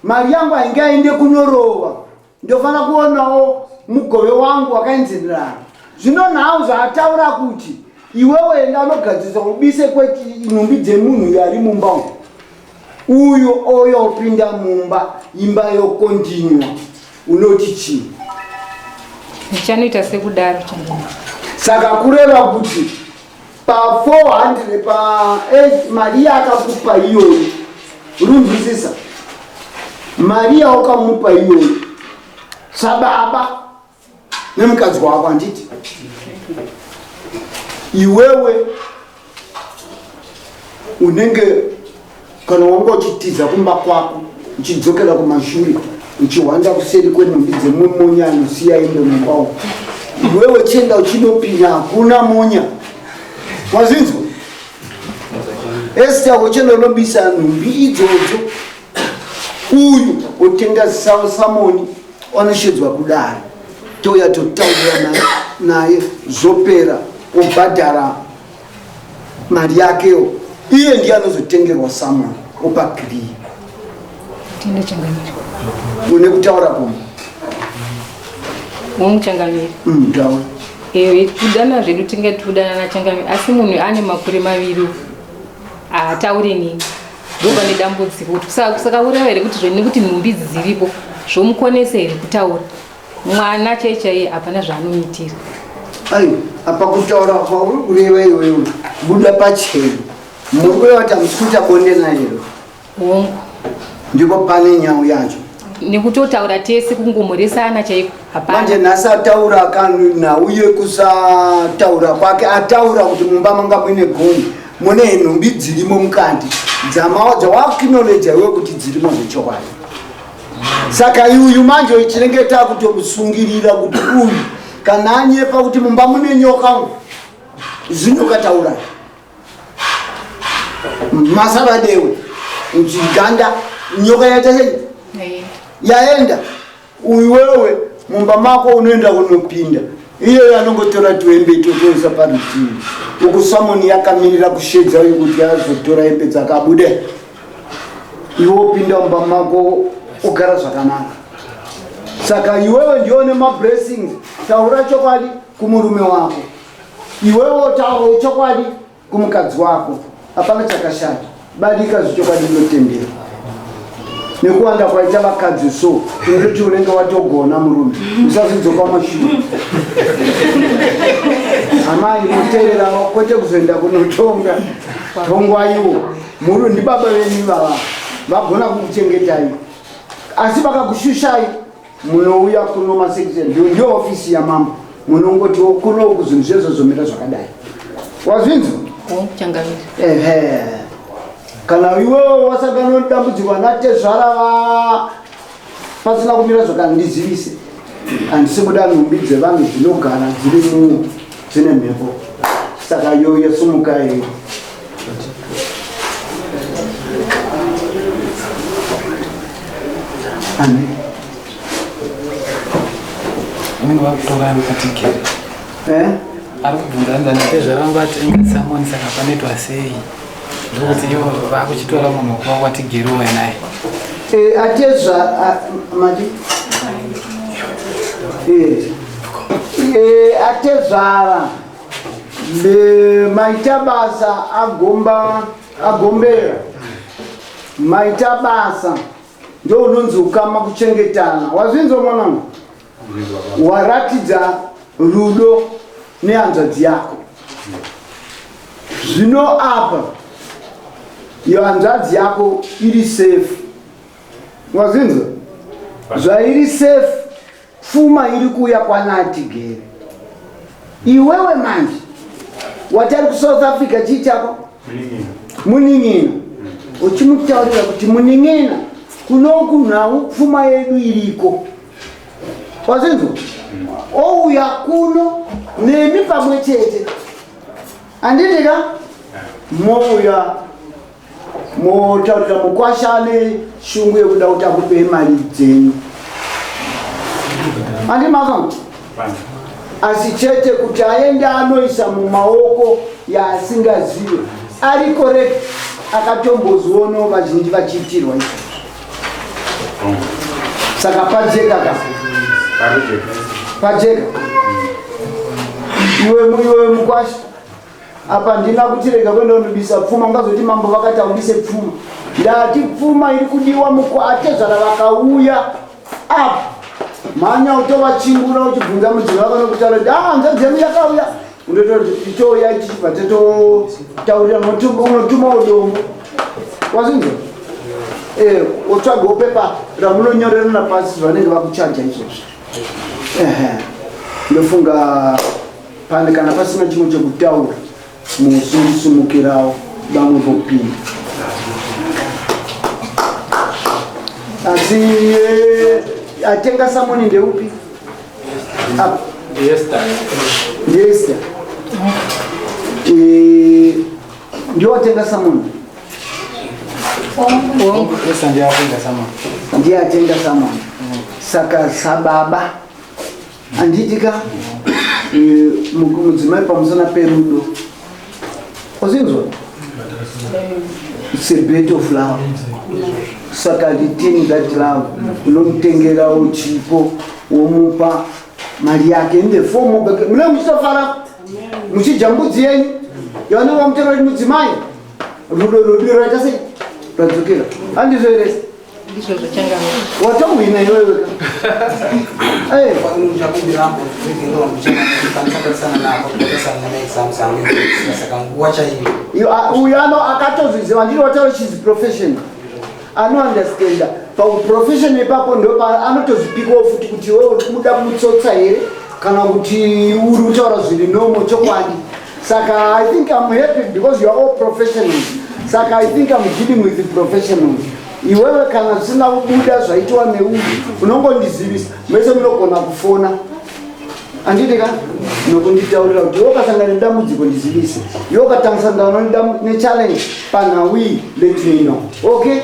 mari yangu haingaende kunorova ndofana kuonawo mugove wangu wakainzirana zvino nhau zvaataura kuti iwewe enda unogadzisa ubise kwenhumbi dzemunhu yari mumba uyu oyopinda mumba imba yokontinua unoti chii ndichanoita sekudaro saka kureva kuti pa 400 pa mari yakakupa iyoyo runzwisisa mari yaukamupa iyoyo sababa nemukadzi wako anditi iwewe unenge kana wanga uchitiza kumba kwako uchidzokera kumashure uchihwanda kuseri kwenhumbi dzemumunya anosiya ende mumba. Iwewe chenda uchinopinda hakuna munya. Wazinzwa? Esther uchenda unobisa nhumbi idzodzo. Uyu otenga Samoni anoshedzwa kudari. Toya totaura naye zopera obhadhara mari yakeyo. Iye ndiye anozotengerwa Samoni opakiri. Tinde changamiro. Une kutaura kumwe. Muchangamiro. Taura. Kudana zvedu tinge tudana na changamiro. Asi munhu ane makore maviri. Ataure nini? Ndoba nedambudziko. Saka ureva here kuti zveni kuti nhumbi dziripo zvomukonesa here kutaura. Mwana chaiye hapana zvanomitira. Ayo, apa kutaura kwauri kureva iwewe buda pachena. Muri kureva kuti hamusikuita bonde naye. Hongu. Ndipo pane nyau yacho. Nekutotaura tese kungomuresana chaiko. Hapana. Manje nhasi ataura akanuna uye kusataura kwake ataura kuti mumba manga muine gonhi mune nhumbi dzirimo mukati dzawakinoleja iwe kuti dzirimo zvechokwadi. Saka uyu manje chinenge takutomusungirira kuti uyu kana anyepa kuti mumba mune nyoka zinokataura. Masabadewe uchiganda nyoka yaita sei? Yaenda. Uwewe mumba mako unoenda kunopinda. Iye anongotora tuembe totoisa parutivi. Uku Samoni yakamirira kushedza uyu kuti azotora embe dzakabude. Iwe upinda mumba mako ugara zvakanaka. Saka iwewe ndione mablessings. Taura chokwadi kumurume wako. Iwewe taura chokwadi kumukadzi wako. Hapana chakashata. Badika zvichokwadi ndinotendera. Nekuwanda kwaita vakadzi so tinoti unenge watogona murume usazvidzoka mashure. Amai muteerera kwete kuzoenda kunotonga tongwa iwo muri ndi baba venyu vava vagona kukuchengetai asi vakakushushai munouya kuno masection ndio ofisi ya mambo munongoti kuno kuzvinhu zvezvo zvomira zvakadai. Wazvinzwa? Changamiro. Kana iwewe wasangana nedambudziko natezvara pasina kumira zvakandizivise handisi kuda nhumbi dzevanhu dzinogara dziri dzine mhepo. Saka yoyo sumuka iyo. Amen. Munhu wakutora mukatigere. Ari kubvunzana nezvarangati Samoni saka panoitwa sei? Ndokuti ivo vakuchitora munhu watigeriwe naye. Atezva mati. Atezvara maita basa agombera maita basa ndio unonzi ukama kuchengetana. Wazvinzwa mwanangu? Waratidza rudo nehanzvadzi yako. Zvino apa iyo hanzvadzi yako iri safe. Wazvinzwa? Zvairi safe pfuma iri kuuya kwanatigere. Iwewe manje watari kuSouth Africa chii chako? Muning'ina. Uchimutaurira kuti muning'ina kunoku nhau pfuma yedu iriko. Wazvinzwa? Ouya kuno nemi pamwe chete. Andidika? Mouya motaurira mukwashane shungu yekuda kuti akupe mari dzenyu. Andimazwa? Asi chete kuti aende anoisa mumaoko yaasingazive. Ari correct akatombozwono vazhinji vachiitirwa izvo. Saka pajeka ka. Pajeka. Iwe mukwasha. Apa ndina kutirega kwenda unobisa pfuma ngazoti mambo vakati aubise pfuma. Ndati pfuma iri kudiwa atezvara vakauya apa. Manya utova chingura uchibvunza mudzimai vako nokutaura kuti hanzvadzi yenyu yakauya. Unototi itoya ichibva totaurira unotuma udombo. Wazvinzwa? Otsvagawo pepa ramunonyorerana pasi vanenge vakuchaja izvozvo. ndofunga pande kana pasina chimwe chekutaura musungisumukirawo bamwe vopinda asi atenga samoni ndeupi Esther ndio atenga samoni ndiye atenga samoni saka sababa anditika mudzimai pamusana perudo ozinzwa it's a bed of love saka retain that love unomutengera uchipo womupa mari yake in the form of mune muchitofara muchijambudzi yenyu yavanenge vamutengera mudzimai rudo raita sei radzokera handizoeresa watauhina iwewe uyu akatozviziva ndiri wataura chizi professional anounderstanda paprofession ipapo ndo anotozvipikawo futi kuti iwewe uri kumuda kumutsotsa here kana kuti uri kutaura zviri nomo chokwadi saka I think I'm happy because you are all professionals saka I think I'm dealing with the professionals iwewe kana zvisina kubuda zvaitwa neuyu unongondizivisa mese munogona kufona anditi ka nokunditaurira kuti iwe ukasangana nedambudziko ndizivise iwe ukatangisana nechallenge panhawi let me know okay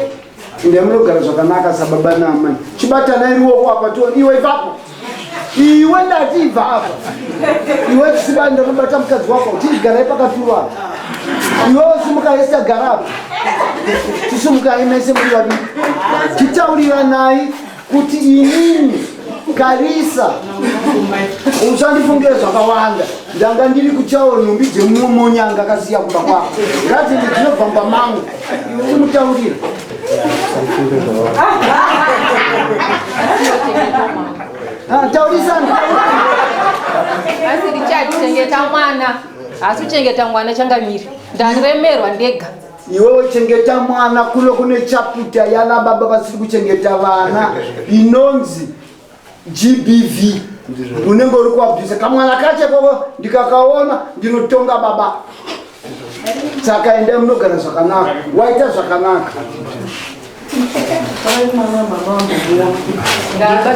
ende munogara zvakanaka sababa naamai chibatana iriwoko apa tioni iwe ipapo iwe ndati ibva apa iwe tisiba ndanobata mukadzi wako tigarai pakatuwa iwewe simuka Esther garapo tisumukai mese muri vaviri titaurira nai kuti inini Karisa usandifungire zvakawanda ndanga ndiri kuchawo nhumbi dzemumonyanga akasiya kumba kwako ngadzini dzinobvamba mangu timutaurira taurisana asi richachengeta mwana asi uchengeta mwana changamiri ndandiremerwa ndega iwewe chengeta mwana kuno kune chaputa yana baba vasiri kuchengeta vana inonzi GBV unenge uri kuabvisa kamwana kache koko ndikakaona ndinotonga baba saka ende munogara zvakanaka waita zvakanaka